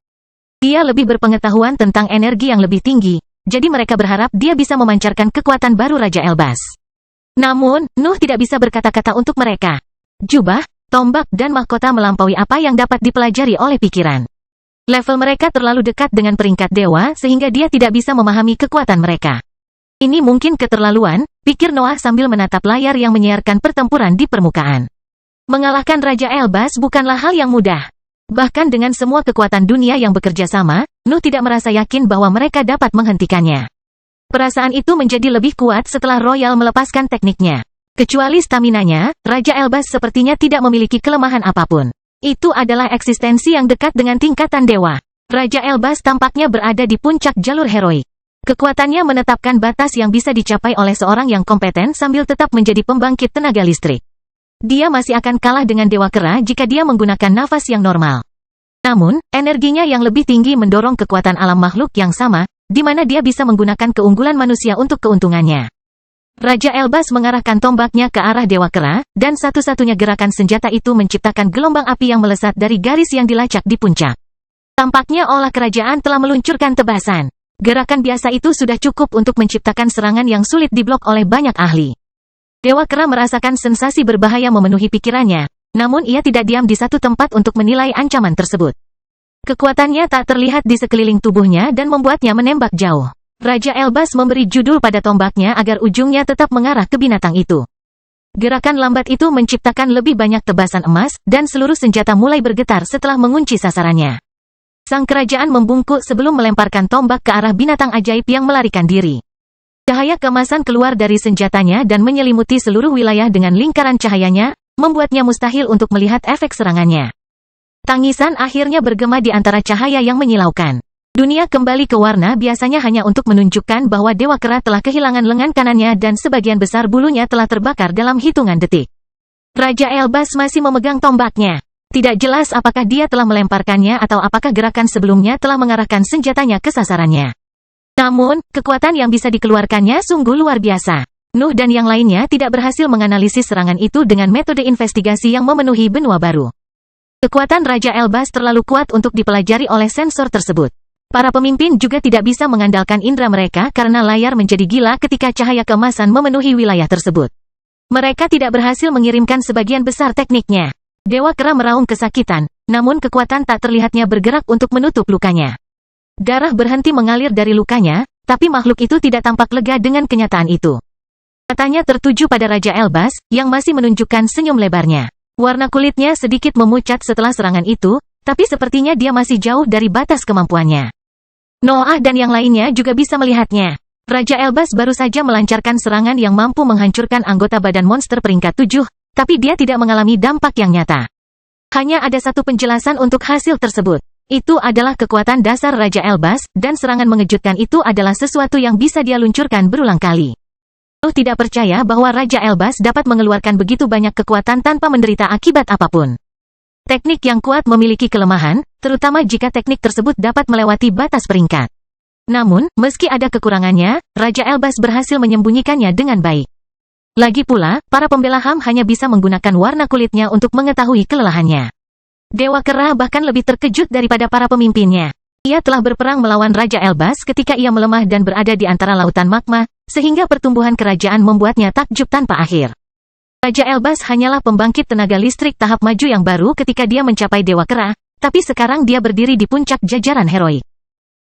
Dia lebih berpengetahuan tentang energi yang lebih tinggi, jadi mereka berharap dia bisa memancarkan kekuatan baru Raja Elbas. Namun, Nuh tidak bisa berkata-kata untuk mereka. Jubah, tombak dan mahkota melampaui apa yang dapat dipelajari oleh pikiran. Level mereka terlalu dekat dengan peringkat dewa sehingga dia tidak bisa memahami kekuatan mereka. Ini mungkin keterlaluan, pikir Noah sambil menatap layar yang menyiarkan pertempuran di permukaan. Mengalahkan Raja Elbas bukanlah hal yang mudah. Bahkan dengan semua kekuatan dunia yang bekerja sama, Nuh tidak merasa yakin bahwa mereka dapat menghentikannya. Perasaan itu menjadi lebih kuat setelah Royal melepaskan tekniknya. Kecuali staminanya, Raja Elbas sepertinya tidak memiliki kelemahan apapun. Itu adalah eksistensi yang dekat dengan tingkatan dewa. Raja Elbas tampaknya berada di puncak jalur heroik. Kekuatannya menetapkan batas yang bisa dicapai oleh seorang yang kompeten sambil tetap menjadi pembangkit tenaga listrik. Dia masih akan kalah dengan Dewa Kera jika dia menggunakan nafas yang normal. Namun, energinya yang lebih tinggi mendorong kekuatan alam makhluk yang sama, di mana dia bisa menggunakan keunggulan manusia untuk keuntungannya. Raja Elbas mengarahkan tombaknya ke arah Dewa Kera, dan satu-satunya gerakan senjata itu menciptakan gelombang api yang melesat dari garis yang dilacak di puncak. Tampaknya olah kerajaan telah meluncurkan tebasan. Gerakan biasa itu sudah cukup untuk menciptakan serangan yang sulit diblok oleh banyak ahli. Dewa Kera merasakan sensasi berbahaya memenuhi pikirannya, namun ia tidak diam di satu tempat untuk menilai ancaman tersebut. Kekuatannya tak terlihat di sekeliling tubuhnya dan membuatnya menembak jauh. Raja Elbas memberi judul pada tombaknya agar ujungnya tetap mengarah ke binatang itu. Gerakan lambat itu menciptakan lebih banyak tebasan emas, dan seluruh senjata mulai bergetar setelah mengunci sasarannya. Sang kerajaan membungkuk sebelum melemparkan tombak ke arah binatang ajaib yang melarikan diri. Cahaya keemasan keluar dari senjatanya dan menyelimuti seluruh wilayah dengan lingkaran cahayanya, membuatnya mustahil untuk melihat efek serangannya. Tangisan akhirnya bergema di antara cahaya yang menyilaukan. Dunia kembali ke warna biasanya hanya untuk menunjukkan bahwa Dewa Kera telah kehilangan lengan kanannya dan sebagian besar bulunya telah terbakar dalam hitungan detik. Raja Elbas masih memegang tombaknya. Tidak jelas apakah dia telah melemparkannya atau apakah gerakan sebelumnya telah mengarahkan senjatanya ke sasarannya. Namun, kekuatan yang bisa dikeluarkannya sungguh luar biasa. Nuh dan yang lainnya tidak berhasil menganalisis serangan itu dengan metode investigasi yang memenuhi benua baru. Kekuatan Raja Elbas terlalu kuat untuk dipelajari oleh sensor tersebut. Para pemimpin juga tidak bisa mengandalkan indera mereka karena layar menjadi gila ketika cahaya keemasan memenuhi wilayah tersebut. Mereka tidak berhasil mengirimkan sebagian besar tekniknya. Dewa Kera meraung kesakitan, namun kekuatan tak terlihatnya bergerak untuk menutup lukanya. Darah berhenti mengalir dari lukanya, tapi makhluk itu tidak tampak lega dengan kenyataan itu. Matanya tertuju pada Raja Elbas, yang masih menunjukkan senyum lebarnya. Warna kulitnya sedikit memucat setelah serangan itu, tapi sepertinya dia masih jauh dari batas kemampuannya. Noah dan yang lainnya juga bisa melihatnya. Raja Elbas baru saja melancarkan serangan yang mampu menghancurkan anggota badan monster peringkat 7, tapi dia tidak mengalami dampak yang nyata. Hanya ada satu penjelasan untuk hasil tersebut. Itu adalah kekuatan dasar Raja Elbas, dan serangan mengejutkan itu adalah sesuatu yang bisa dia luncurkan berulang kali. Tidak percaya bahwa Raja Elbas dapat mengeluarkan begitu banyak kekuatan tanpa menderita akibat apapun. Teknik yang kuat memiliki kelemahan, terutama jika teknik tersebut dapat melewati batas peringkat. Namun, meski ada kekurangannya, Raja Elbas berhasil menyembunyikannya dengan baik. Lagi pula, para pembela HAM hanya bisa menggunakan warna kulitnya untuk mengetahui kelelahannya. Dewa Kera bahkan lebih terkejut daripada para pemimpinnya. Ia telah berperang melawan Raja Elbas ketika ia melemah dan berada di antara lautan magma, sehingga pertumbuhan kerajaan membuatnya takjub tanpa akhir. Raja Elbas hanyalah pembangkit tenaga listrik tahap maju yang baru ketika dia mencapai Dewa Kera, tapi sekarang dia berdiri di puncak jajaran heroik.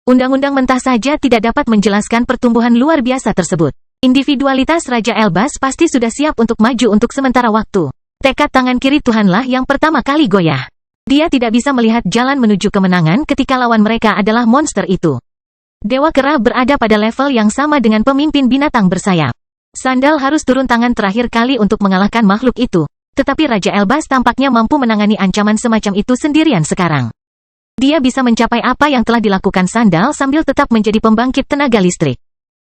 Undang-undang mentah saja tidak dapat menjelaskan pertumbuhan luar biasa tersebut. Individualitas Raja Elbas pasti sudah siap untuk maju untuk sementara waktu. Tekad tangan kiri Tuhanlah yang pertama kali goyah. Dia tidak bisa melihat jalan menuju kemenangan ketika lawan mereka adalah monster itu. Dewa Kera berada pada level yang sama dengan pemimpin binatang bersayap. Sandal harus turun tangan terakhir kali untuk mengalahkan makhluk itu, tetapi Raja Elbas tampaknya mampu menangani ancaman semacam itu sendirian sekarang. Dia bisa mencapai apa yang telah dilakukan Sandal sambil tetap menjadi pembangkit tenaga listrik.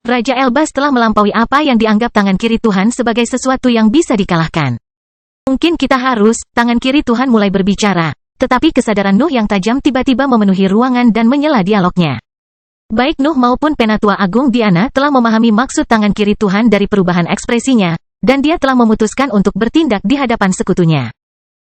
Raja Elbas telah melampaui apa yang dianggap tangan kiri Tuhan sebagai sesuatu yang bisa dikalahkan. Mungkin kita harus, tangan kiri Tuhan mulai berbicara. Tetapi kesadaran Nuh yang tajam tiba-tiba memenuhi ruangan dan menyela dialognya. Baik Nuh maupun Penatua Agung Diana telah memahami maksud tangan kiri Tuhan dari perubahan ekspresinya, dan dia telah memutuskan untuk bertindak di hadapan sekutunya.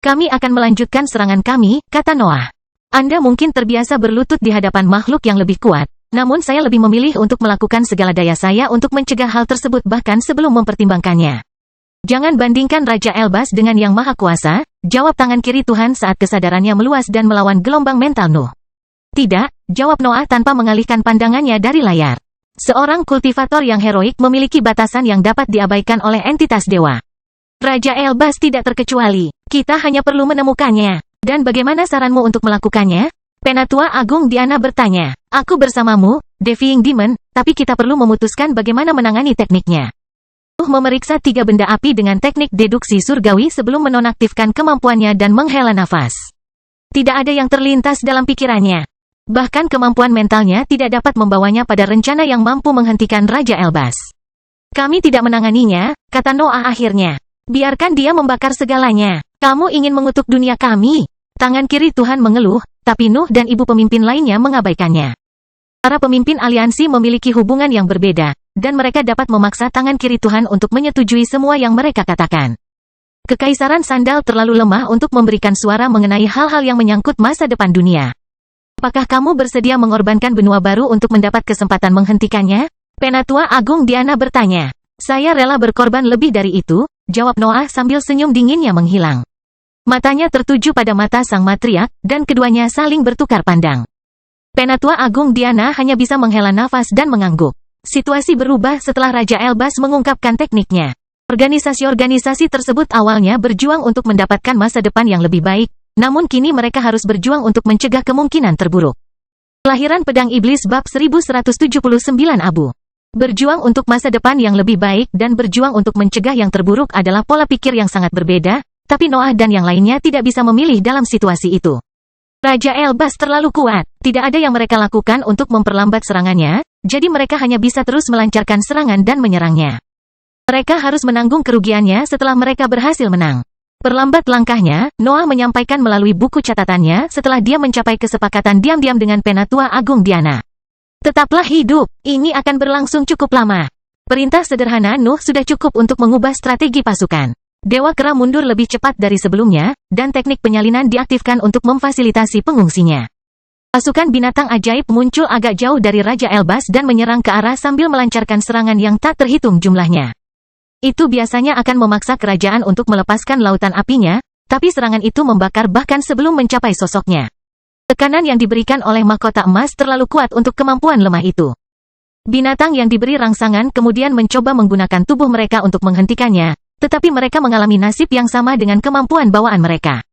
Kami akan melanjutkan serangan kami, kata Noah. Anda mungkin terbiasa berlutut di hadapan makhluk yang lebih kuat, namun saya lebih memilih untuk melakukan segala daya saya untuk mencegah hal tersebut bahkan sebelum mempertimbangkannya. Jangan bandingkan Raja Elbas dengan Yang Maha Kuasa, jawab tangan kiri Tuhan saat kesadarannya meluas dan melawan gelombang mental Nuh. Tidak, jawab Noah tanpa mengalihkan pandangannya dari layar. Seorang kultivator yang heroik memiliki batasan yang dapat diabaikan oleh entitas dewa. Raja Elbas tidak terkecuali, kita hanya perlu menemukannya. Dan bagaimana saranmu untuk melakukannya? Penatua Agung Diana bertanya. Aku bersamamu, Defying Demon, tapi kita perlu memutuskan bagaimana menangani tekniknya. Memeriksa 3 benda api dengan teknik deduksi surgawi sebelum menonaktifkan kemampuannya dan menghela nafas. Tidak ada yang terlintas dalam pikirannya. Bahkan kemampuan mentalnya tidak dapat membawanya pada rencana yang mampu menghentikan Raja Elbas. Kami tidak menanganinya, kata Noah akhirnya. Biarkan dia membakar segalanya. Kamu ingin mengutuk dunia kami? Tangan kiri Tuhan mengeluh, tapi Nuh dan ibu pemimpin lainnya mengabaikannya. Para pemimpin aliansi memiliki hubungan yang berbeda, dan mereka dapat memaksa tangan kiri Tuhan untuk menyetujui semua yang mereka katakan. Kekaisaran Sandal terlalu lemah untuk memberikan suara mengenai hal-hal yang menyangkut masa depan dunia. Apakah kamu bersedia mengorbankan benua baru untuk mendapat kesempatan menghentikannya? Penatua Agung Diana bertanya. Saya rela berkorban lebih dari itu, jawab Noah sambil senyum dinginnya menghilang. Matanya tertuju pada mata sang matriark, dan keduanya saling bertukar pandang. Penatua Agung Diana hanya bisa menghela nafas dan mengangguk. Situasi berubah setelah Raja Elbas mengungkapkan tekniknya. Organisasi-organisasi tersebut awalnya berjuang untuk mendapatkan masa depan yang lebih baik, namun kini mereka harus berjuang untuk mencegah kemungkinan terburuk. Kelahiran Pedang Iblis bab 1179 Abu. Berjuang untuk masa depan yang lebih baik dan berjuang untuk mencegah yang terburuk adalah pola pikir yang sangat berbeda, tapi Noah dan yang lainnya tidak bisa memilih dalam situasi itu. Raja Elbas terlalu kuat, tidak ada yang mereka lakukan untuk memperlambat serangannya, jadi mereka hanya bisa terus melancarkan serangan dan menyerangnya. Mereka harus menanggung kerugiannya setelah mereka berhasil menang. Perlambat langkahnya, Noah menyampaikan melalui buku catatannya setelah dia mencapai kesepakatan diam-diam dengan Penatua Agung Diana. Tetaplah hidup, ini akan berlangsung cukup lama. Perintah sederhana Nuh sudah cukup untuk mengubah strategi pasukan. Dewa Kera mundur lebih cepat dari sebelumnya, dan teknik penyalinan diaktifkan untuk memfasilitasi pengungsinya. Pasukan binatang ajaib muncul agak jauh dari Raja Elbas dan menyerang ke arah sambil melancarkan serangan yang tak terhitung jumlahnya. Itu biasanya akan memaksa kerajaan untuk melepaskan lautan apinya, tapi serangan itu membakar bahkan sebelum mencapai sosoknya. Tekanan yang diberikan oleh mahkota emas terlalu kuat untuk kemampuan lemah itu. Binatang yang diberi rangsangan kemudian mencoba menggunakan tubuh mereka untuk menghentikannya, tetapi mereka mengalami nasib yang sama dengan kemampuan bawaan mereka.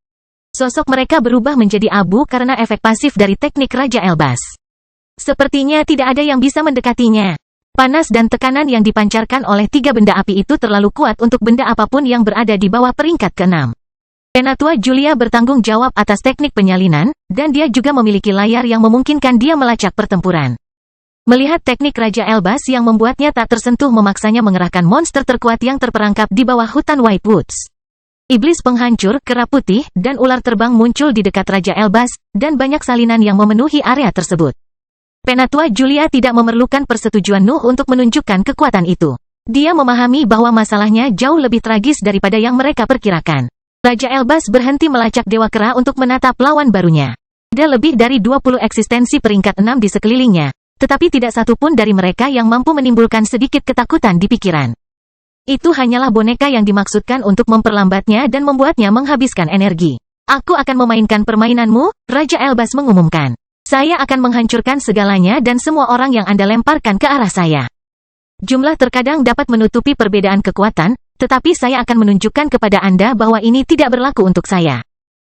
Sosok mereka berubah menjadi abu karena efek pasif dari teknik Raja Elbas. Sepertinya tidak ada yang bisa mendekatinya. Panas dan tekanan yang dipancarkan oleh 3 benda api itu terlalu kuat untuk benda apapun yang berada di bawah peringkat ke-6. Penatua Julia bertanggung jawab atas teknik penyalinan, dan dia juga memiliki layar yang memungkinkan dia melacak pertempuran. Melihat teknik Raja Elbas yang membuatnya tak tersentuh memaksanya mengerahkan monster terkuat yang terperangkap di bawah hutan White Woods. Iblis penghancur, kera putih, dan ular terbang muncul di dekat Raja Elbas, dan banyak salinan yang memenuhi area tersebut. Penatua Julia tidak memerlukan persetujuan Nuh untuk menunjukkan kekuatan itu. Dia memahami bahwa masalahnya jauh lebih tragis daripada yang mereka perkirakan. Raja Elbas berhenti melacak Dewa Kera untuk menatap lawan barunya. Ada lebih dari 20 eksistensi peringkat 6 di sekelilingnya. Tetapi tidak satu pun dari mereka yang mampu menimbulkan sedikit ketakutan di pikiran. Itu hanyalah boneka yang dimaksudkan untuk memperlambatnya dan membuatnya menghabiskan energi. Aku akan memainkan permainanmu, Raja Elbas mengumumkan. Saya akan menghancurkan segalanya dan semua orang yang Anda lemparkan ke arah saya. Jumlah terkadang dapat menutupi perbedaan kekuatan, tetapi saya akan menunjukkan kepada Anda bahwa ini tidak berlaku untuk saya.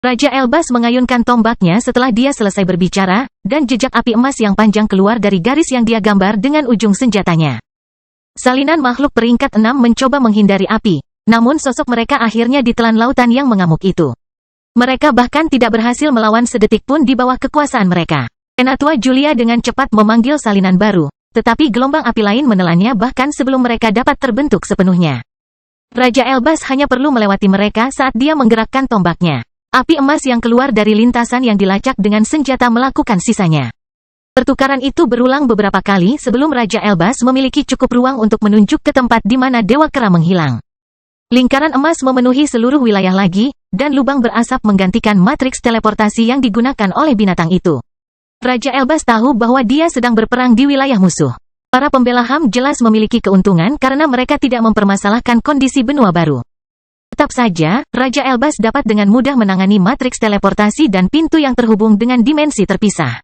Raja Elbas mengayunkan tombaknya setelah dia selesai berbicara, dan jejak api emas yang panjang keluar dari garis yang dia gambar dengan ujung senjatanya. Salinan makhluk peringkat 6 mencoba menghindari api, namun sosok mereka akhirnya ditelan lautan yang mengamuk itu. Mereka bahkan tidak berhasil melawan sedetik pun di bawah kekuasaan mereka. Penatua Julia dengan cepat memanggil salinan baru, tetapi gelombang api lain menelannya bahkan sebelum mereka dapat terbentuk sepenuhnya. Raja Elbas hanya perlu melewati mereka saat dia menggerakkan tombaknya. Api emas yang keluar dari lintasan yang dilacak dengan senjata melakukan sisanya. Pertukaran itu berulang beberapa kali sebelum Raja Elbas memiliki cukup ruang untuk menunjuk ke tempat di mana Dewa Kera menghilang. Lingkaran emas memenuhi seluruh wilayah lagi, dan lubang berasap menggantikan matriks teleportasi yang digunakan oleh binatang itu. Raja Elbas tahu bahwa dia sedang berperang di wilayah musuh. Para pembela HAM jelas memiliki keuntungan karena mereka tidak mempermasalahkan kondisi benua baru. Tetap saja, Raja Elbas dapat dengan mudah menangani matriks teleportasi dan pintu yang terhubung dengan dimensi terpisah.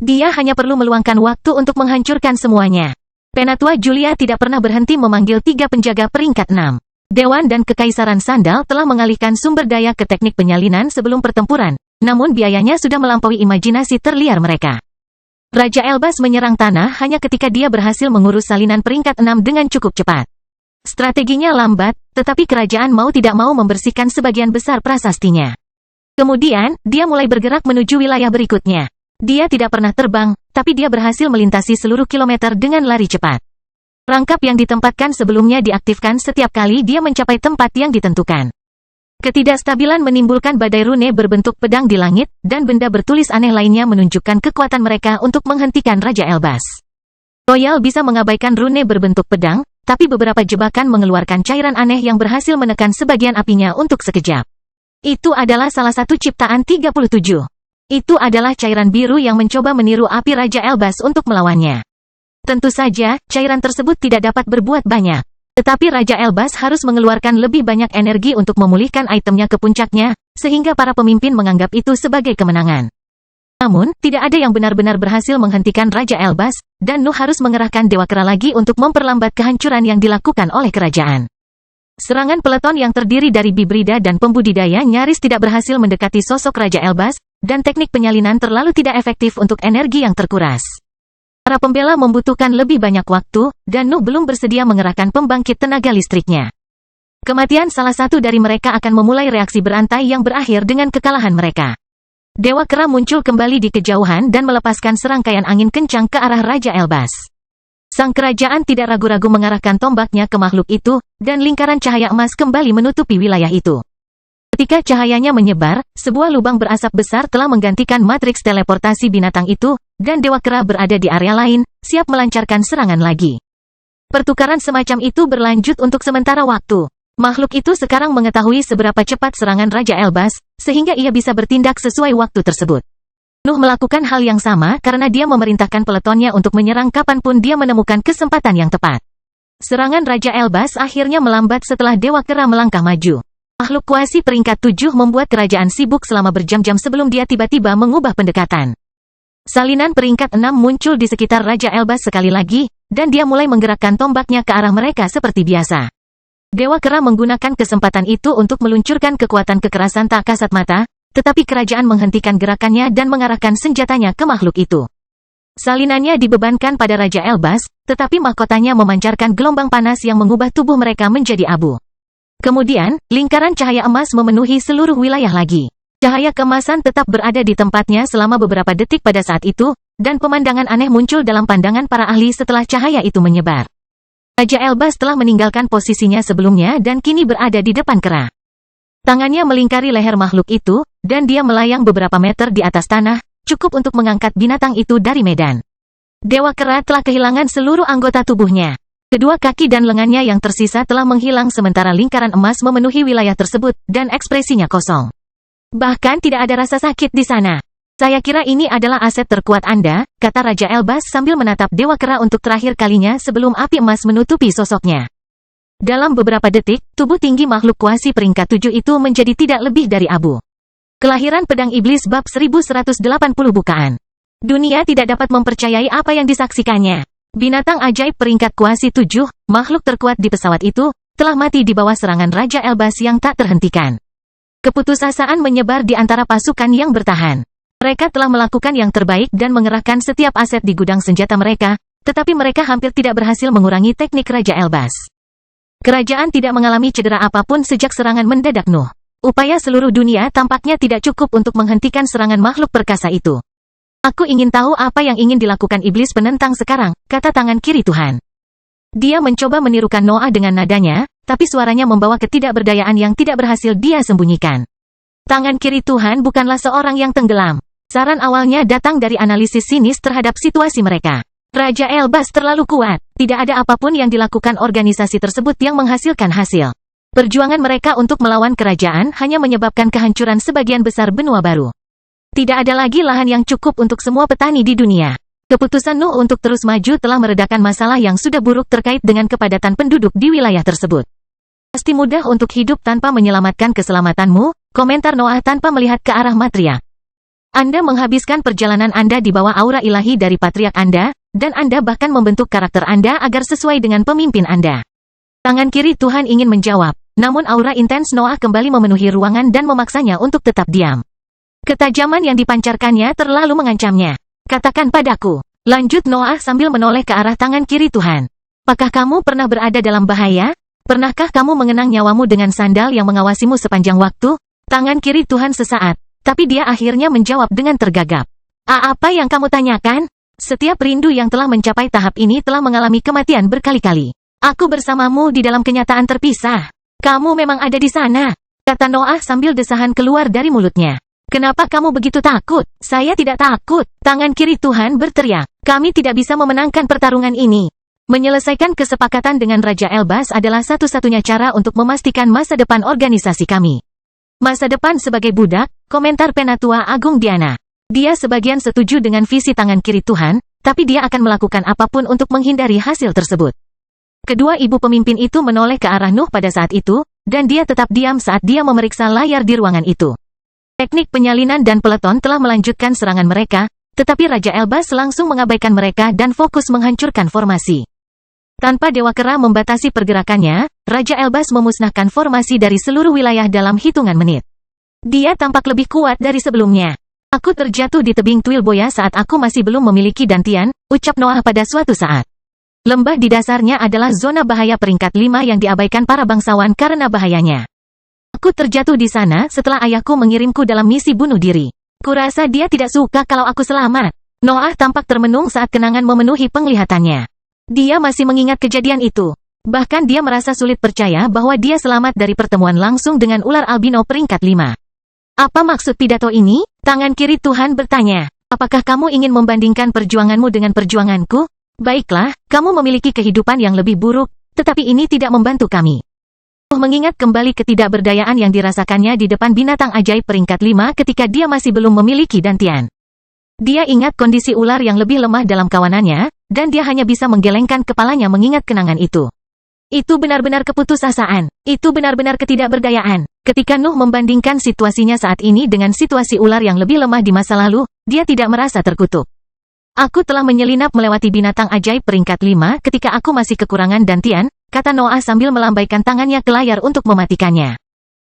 Dia hanya perlu meluangkan waktu untuk menghancurkan semuanya. Penatua Julia tidak pernah berhenti memanggil 3 penjaga peringkat 6. Dewan dan Kekaisaran Sandal telah mengalihkan sumber daya ke teknik penyalinan sebelum pertempuran, namun biayanya sudah melampaui imajinasi terliar mereka. Raja Elbas menyerang tanah hanya ketika dia berhasil mengurus salinan peringkat 6 dengan cukup cepat. Strateginya lambat, tetapi kerajaan mau tidak mau membersihkan sebagian besar prasastinya. Kemudian, dia mulai bergerak menuju wilayah berikutnya. Dia tidak pernah terbang, tapi dia berhasil melintasi seluruh kilometer dengan lari cepat. Rangkap yang ditempatkan sebelumnya diaktifkan setiap kali dia mencapai tempat yang ditentukan. Ketidakstabilan menimbulkan badai rune berbentuk pedang di langit, dan benda bertulis aneh lainnya menunjukkan kekuatan mereka untuk menghentikan Raja Elbas. Royal bisa mengabaikan rune berbentuk pedang, tapi beberapa jebakan mengeluarkan cairan aneh yang berhasil menekan sebagian apinya untuk sekejap. Itu adalah salah satu ciptaan 37. Itu adalah cairan biru yang mencoba meniru api Raja Elbas untuk melawannya. Tentu saja, cairan tersebut tidak dapat berbuat banyak. Tetapi Raja Elbas harus mengeluarkan lebih banyak energi untuk memulihkan itemnya ke puncaknya, sehingga para pemimpin menganggap itu sebagai kemenangan. Namun, tidak ada yang benar-benar berhasil menghentikan Raja Elbas, dan Nuh harus mengerahkan Dewa Kera lagi untuk memperlambat kehancuran yang dilakukan oleh kerajaan. Serangan peleton yang terdiri dari bibrida dan pembudidaya nyaris tidak berhasil mendekati sosok Raja Elbas, dan teknik penyalinan terlalu tidak efektif untuk energi yang terkuras. Para pembela membutuhkan lebih banyak waktu, dan Nuh belum bersedia mengerahkan pembangkit tenaga listriknya. Kematian salah satu dari mereka akan memulai reaksi berantai yang berakhir dengan kekalahan mereka. Dewa Kera muncul kembali di kejauhan dan melepaskan serangkaian angin kencang ke arah Raja Elbas. Sang kerajaan tidak ragu-ragu mengarahkan tombaknya ke makhluk itu, dan lingkaran cahaya emas kembali menutupi wilayah itu. Ketika cahayanya menyebar, sebuah lubang berasap besar telah menggantikan matriks teleportasi binatang itu, dan Dewa Kera berada di area lain, siap melancarkan serangan lagi. Pertukaran semacam itu berlanjut untuk sementara waktu. Makhluk itu sekarang mengetahui seberapa cepat serangan Raja Elbas, sehingga ia bisa bertindak sesuai waktu tersebut. Nuh melakukan hal yang sama karena dia memerintahkan peletonnya untuk menyerang kapanpun dia menemukan kesempatan yang tepat. Serangan Raja Elbas akhirnya melambat setelah Dewa Kera melangkah maju. Makhluk kuasi peringkat 7 membuat kerajaan sibuk selama berjam-jam sebelum dia tiba-tiba mengubah pendekatan. Salinan peringkat 6 muncul di sekitar Raja Elbas sekali lagi, dan dia mulai menggerakkan tombaknya ke arah mereka seperti biasa. Dewa Kera menggunakan kesempatan itu untuk meluncurkan kekuatan kekerasan tak kasat mata, tetapi kerajaan menghentikan gerakannya dan mengarahkan senjatanya ke makhluk itu. Salinannya dibebankan pada Raja Elbas, tetapi mahkotanya memancarkan gelombang panas yang mengubah tubuh mereka menjadi abu. Kemudian, lingkaran cahaya emas memenuhi seluruh wilayah lagi. Cahaya keemasan tetap berada di tempatnya selama beberapa detik pada saat itu, dan pemandangan aneh muncul dalam pandangan para ahli setelah cahaya itu menyebar. Raja Elbas telah meninggalkan posisinya sebelumnya dan kini berada di depan kera. Tangannya melingkari leher makhluk itu, dan dia melayang beberapa meter di atas tanah, cukup untuk mengangkat binatang itu dari medan. Dewa Kera telah kehilangan seluruh anggota tubuhnya. Kedua kaki dan lengannya yang tersisa telah menghilang sementara lingkaran emas memenuhi wilayah tersebut, dan ekspresinya kosong. Bahkan tidak ada rasa sakit di sana. Saya kira ini adalah aset terkuat Anda, kata Raja Elbas sambil menatap Dewa Kera untuk terakhir kalinya sebelum api emas menutupi sosoknya. Dalam beberapa detik, tubuh tinggi makhluk kuasi peringkat 7 itu menjadi tidak lebih dari abu. Kelahiran Pedang Iblis bab 1180 bukaan. Dunia tidak dapat mempercayai apa yang disaksikannya. Binatang ajaib peringkat kuasi 7, makhluk terkuat di pesawat itu, telah mati di bawah serangan Raja Elbas yang tak terhentikan. Keputusasaan menyebar di antara pasukan yang bertahan. Mereka telah melakukan yang terbaik dan mengerahkan setiap aset di gudang senjata mereka, tetapi mereka hampir tidak berhasil mengurangi teknik Raja Elbas. Kerajaan tidak mengalami cedera apapun sejak serangan mendadak Nuh. Upaya seluruh dunia tampaknya tidak cukup untuk menghentikan serangan makhluk perkasa itu. Aku ingin tahu apa yang ingin dilakukan iblis penentang sekarang, kata tangan kiri Tuhan. Dia mencoba menirukan Noah dengan nadanya, tapi suaranya membawa ketidakberdayaan yang tidak berhasil dia sembunyikan. Tangan kiri Tuhan bukanlah seorang yang tenggelam. Saran awalnya datang dari analisis sinis terhadap situasi mereka. Raja Elbas terlalu kuat. Tidak ada apapun yang dilakukan organisasi tersebut yang menghasilkan hasil. Perjuangan mereka untuk melawan kerajaan hanya menyebabkan kehancuran sebagian besar benua baru. Tidak ada lagi lahan yang cukup untuk semua petani di dunia. Keputusan Nuh untuk terus maju telah meredakan masalah yang sudah buruk terkait dengan kepadatan penduduk di wilayah tersebut. Pasti mudah untuk hidup tanpa menyelamatkan keselamatanmu, komentar Noah tanpa melihat ke arah Matriark. Anda menghabiskan perjalanan Anda di bawah aura ilahi dari Patriark Anda, dan Anda bahkan membentuk karakter Anda agar sesuai dengan pemimpin Anda. Tangan kiri Tuhan ingin menjawab, namun aura intens Noah kembali memenuhi ruangan dan memaksanya untuk tetap diam. Ketajaman yang dipancarkannya terlalu mengancamnya. Katakan padaku, lanjut Noah sambil menoleh ke arah tangan kiri Tuhan. Apakah kamu pernah berada dalam bahaya? Pernahkah kamu mengenang nyawamu dengan sandal yang mengawasimu sepanjang waktu? Tangan kiri Tuhan sesaat, tapi dia akhirnya menjawab dengan tergagap. Apa yang kamu tanyakan? Setiap rindu yang telah mencapai tahap ini telah mengalami kematian berkali-kali. Aku bersamamu di dalam kenyataan terpisah. Kamu memang ada di sana, kata Noah sambil desahan keluar dari mulutnya. Kenapa kamu begitu takut? Saya tidak takut. Tangan kiri Tuhan berteriak. Kami tidak bisa memenangkan pertarungan ini. Menyelesaikan kesepakatan dengan Raja Elbas adalah satu-satunya cara untuk memastikan masa depan organisasi kami. Masa depan sebagai budak, komentar Penatua Agung Diana. Dia sebagian setuju dengan visi tangan kiri Tuhan, tapi dia akan melakukan apapun untuk menghindari hasil tersebut. Kedua ibu pemimpin itu menoleh ke arah Nuh pada saat itu, dan dia tetap diam saat dia memeriksa layar di ruangan itu. Teknik penyalinan dan peleton telah melanjutkan serangan mereka, tetapi Raja Elbas langsung mengabaikan mereka dan fokus menghancurkan formasi. Tanpa Dewa Kera membatasi pergerakannya, Raja Elbas memusnahkan formasi dari seluruh wilayah dalam hitungan menit. Dia tampak lebih kuat dari sebelumnya. Aku terjatuh di tebing Tuil Boya saat aku masih belum memiliki dantian, ucap Noah pada suatu saat. Lembah di dasarnya adalah zona bahaya peringkat 5 yang diabaikan para bangsawan karena bahayanya. Aku terjatuh di sana setelah ayahku mengirimku dalam misi bunuh diri. Kurasa dia tidak suka kalau aku selamat. Noah tampak termenung saat kenangan memenuhi penglihatannya. Dia masih mengingat kejadian itu. Bahkan dia merasa sulit percaya bahwa dia selamat dari pertemuan langsung dengan ular albino peringkat 5. Apa maksud pidato ini? Tangan kiri Tuhan bertanya. Apakah kamu ingin membandingkan perjuanganmu dengan perjuanganku? Baiklah, kamu memiliki kehidupan yang lebih buruk, tetapi ini tidak membantu kami. Mengingat kembali ketidakberdayaan yang dirasakannya di depan binatang ajaib peringkat 5 ketika dia masih belum memiliki dantian. Dia ingat kondisi ular yang lebih lemah dalam kawanannya, dan dia hanya bisa menggelengkan kepalanya mengingat kenangan itu. Itu benar-benar keputusasaan. Itu benar-benar ketidakberdayaan. Ketika Nuh membandingkan situasinya saat ini dengan situasi ular yang lebih lemah di masa lalu, dia tidak merasa terkutuk. Aku telah menyelinap melewati binatang ajaib peringkat 5 ketika aku masih kekurangan dantian, kata Noah sambil melambaikan tangannya ke layar untuk mematikannya.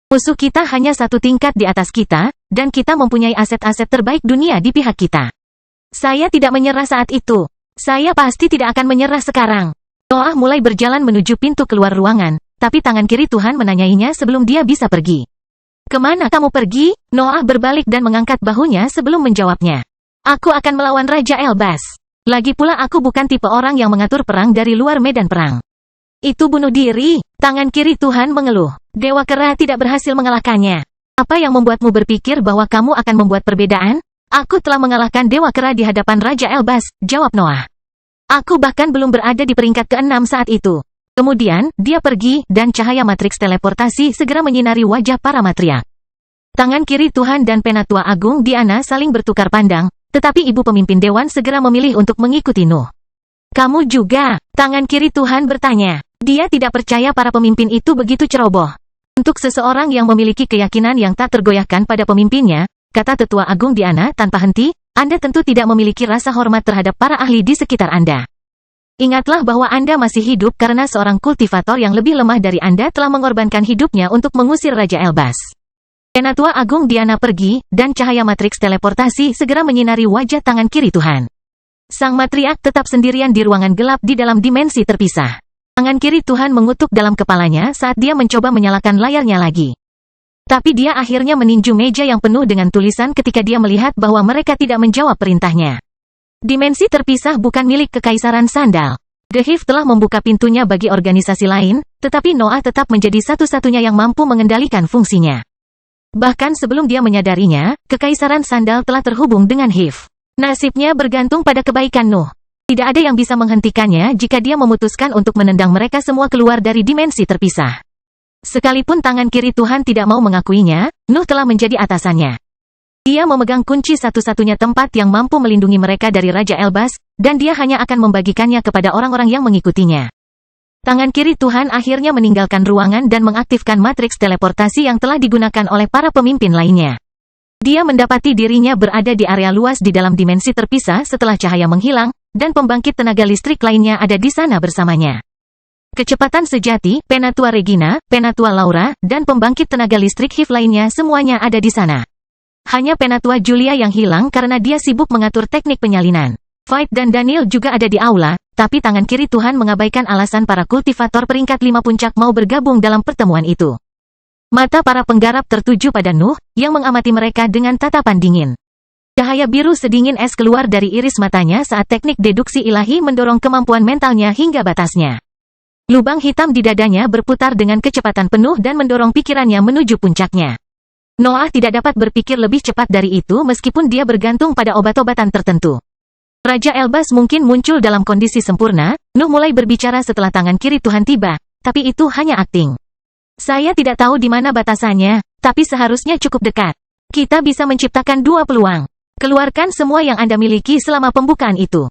Musuh kita hanya satu tingkat di atas kita, dan kita mempunyai aset-aset terbaik dunia di pihak kita. Saya tidak menyerah saat itu. Saya pasti tidak akan menyerah sekarang. Noah mulai berjalan menuju pintu keluar ruangan, tapi tangan kiri Tuhan menanyainya sebelum dia bisa pergi. Kemana kamu pergi? Noah berbalik dan mengangkat bahunya sebelum menjawabnya. Aku akan melawan Raja Elbas. Lagi pula aku bukan tipe orang yang mengatur perang dari luar medan perang. Itu bunuh diri. Tangan kiri Tuhan mengeluh. Dewa Kera tidak berhasil mengalahkannya. Apa yang membuatmu berpikir bahwa kamu akan membuat perbedaan? Aku telah mengalahkan Dewa Kera di hadapan Raja Elbas, jawab Noah. Aku bahkan belum berada di peringkat ke-6 saat itu. Kemudian, dia pergi, dan cahaya matriks teleportasi segera menyinari wajah para matriark. Tangan kiri Tuhan dan Penatua Agung Diana saling bertukar pandang, tetapi ibu pemimpin dewan segera memilih untuk mengikuti Nuh. Kamu juga, tangan kiri Tuhan bertanya. Dia tidak percaya para pemimpin itu begitu ceroboh. Untuk seseorang yang memiliki keyakinan yang tak tergoyahkan pada pemimpinnya, kata Tetua Agung Diana tanpa henti, Anda tentu tidak memiliki rasa hormat terhadap para ahli di sekitar Anda. Ingatlah bahwa Anda masih hidup karena seorang kultivator yang lebih lemah dari Anda telah mengorbankan hidupnya untuk mengusir Raja Elbas. Penatua Agung Diana pergi, dan cahaya matriks teleportasi segera menyinari wajah tangan kiri Tuhan. Sang matriark tetap sendirian di ruangan gelap di dalam dimensi terpisah. Tangan kiri Tuhan mengutuk dalam kepalanya saat dia mencoba menyalakan layarnya lagi. Tapi dia akhirnya meninju meja yang penuh dengan tulisan ketika dia melihat bahwa mereka tidak menjawab perintahnya. Dimensi terpisah bukan milik Kekaisaran Sandal. The Hive telah membuka pintunya bagi organisasi lain, tetapi Noah tetap menjadi satu-satunya yang mampu mengendalikan fungsinya. Bahkan sebelum dia menyadarinya, Kekaisaran Sandal telah terhubung dengan Hive. Nasibnya bergantung pada kebaikan Nuh. Tidak ada yang bisa menghentikannya jika dia memutuskan untuk menendang mereka semua keluar dari dimensi terpisah. Sekalipun tangan kiri Tuhan tidak mau mengakuinya, Nuh telah menjadi atasannya. Dia memegang kunci satu-satunya tempat yang mampu melindungi mereka dari Raja Elbas, dan dia hanya akan membagikannya kepada orang-orang yang mengikutinya. Tangan kiri Tuhan akhirnya meninggalkan ruangan dan mengaktifkan matriks teleportasi yang telah digunakan oleh para pemimpin lainnya. Dia mendapati dirinya berada di area luas di dalam dimensi terpisah setelah cahaya menghilang, dan pembangkit tenaga listrik lainnya ada di sana bersamanya. Kecepatan sejati, Penatua Regina, Penatua Laura, dan pembangkit tenaga listrik Hive lainnya semuanya ada di sana. Hanya Penatua Julia yang hilang karena dia sibuk mengatur teknik penyalinan. Fight dan Daniel juga ada di aula, tapi tangan kiri Tuhan mengabaikan alasan para kultivator peringkat 5 puncak mau bergabung dalam pertemuan itu. Mata para penggarap tertuju pada Nuh, yang mengamati mereka dengan tatapan dingin. Cahaya biru sedingin es keluar dari iris matanya saat teknik deduksi ilahi mendorong kemampuan mentalnya hingga batasnya. Lubang hitam di dadanya berputar dengan kecepatan penuh dan mendorong pikirannya menuju puncaknya. Noah tidak dapat berpikir lebih cepat dari itu meskipun dia bergantung pada obat-obatan tertentu. Raja Elbas mungkin muncul dalam kondisi sempurna, Nuh mulai berbicara setelah tangan kiri Tuhan tiba, tapi itu hanya akting. Saya tidak tahu di mana batasannya, tapi seharusnya cukup dekat. Kita bisa menciptakan 2 peluang. Keluarkan semua yang Anda miliki selama pembukaan itu.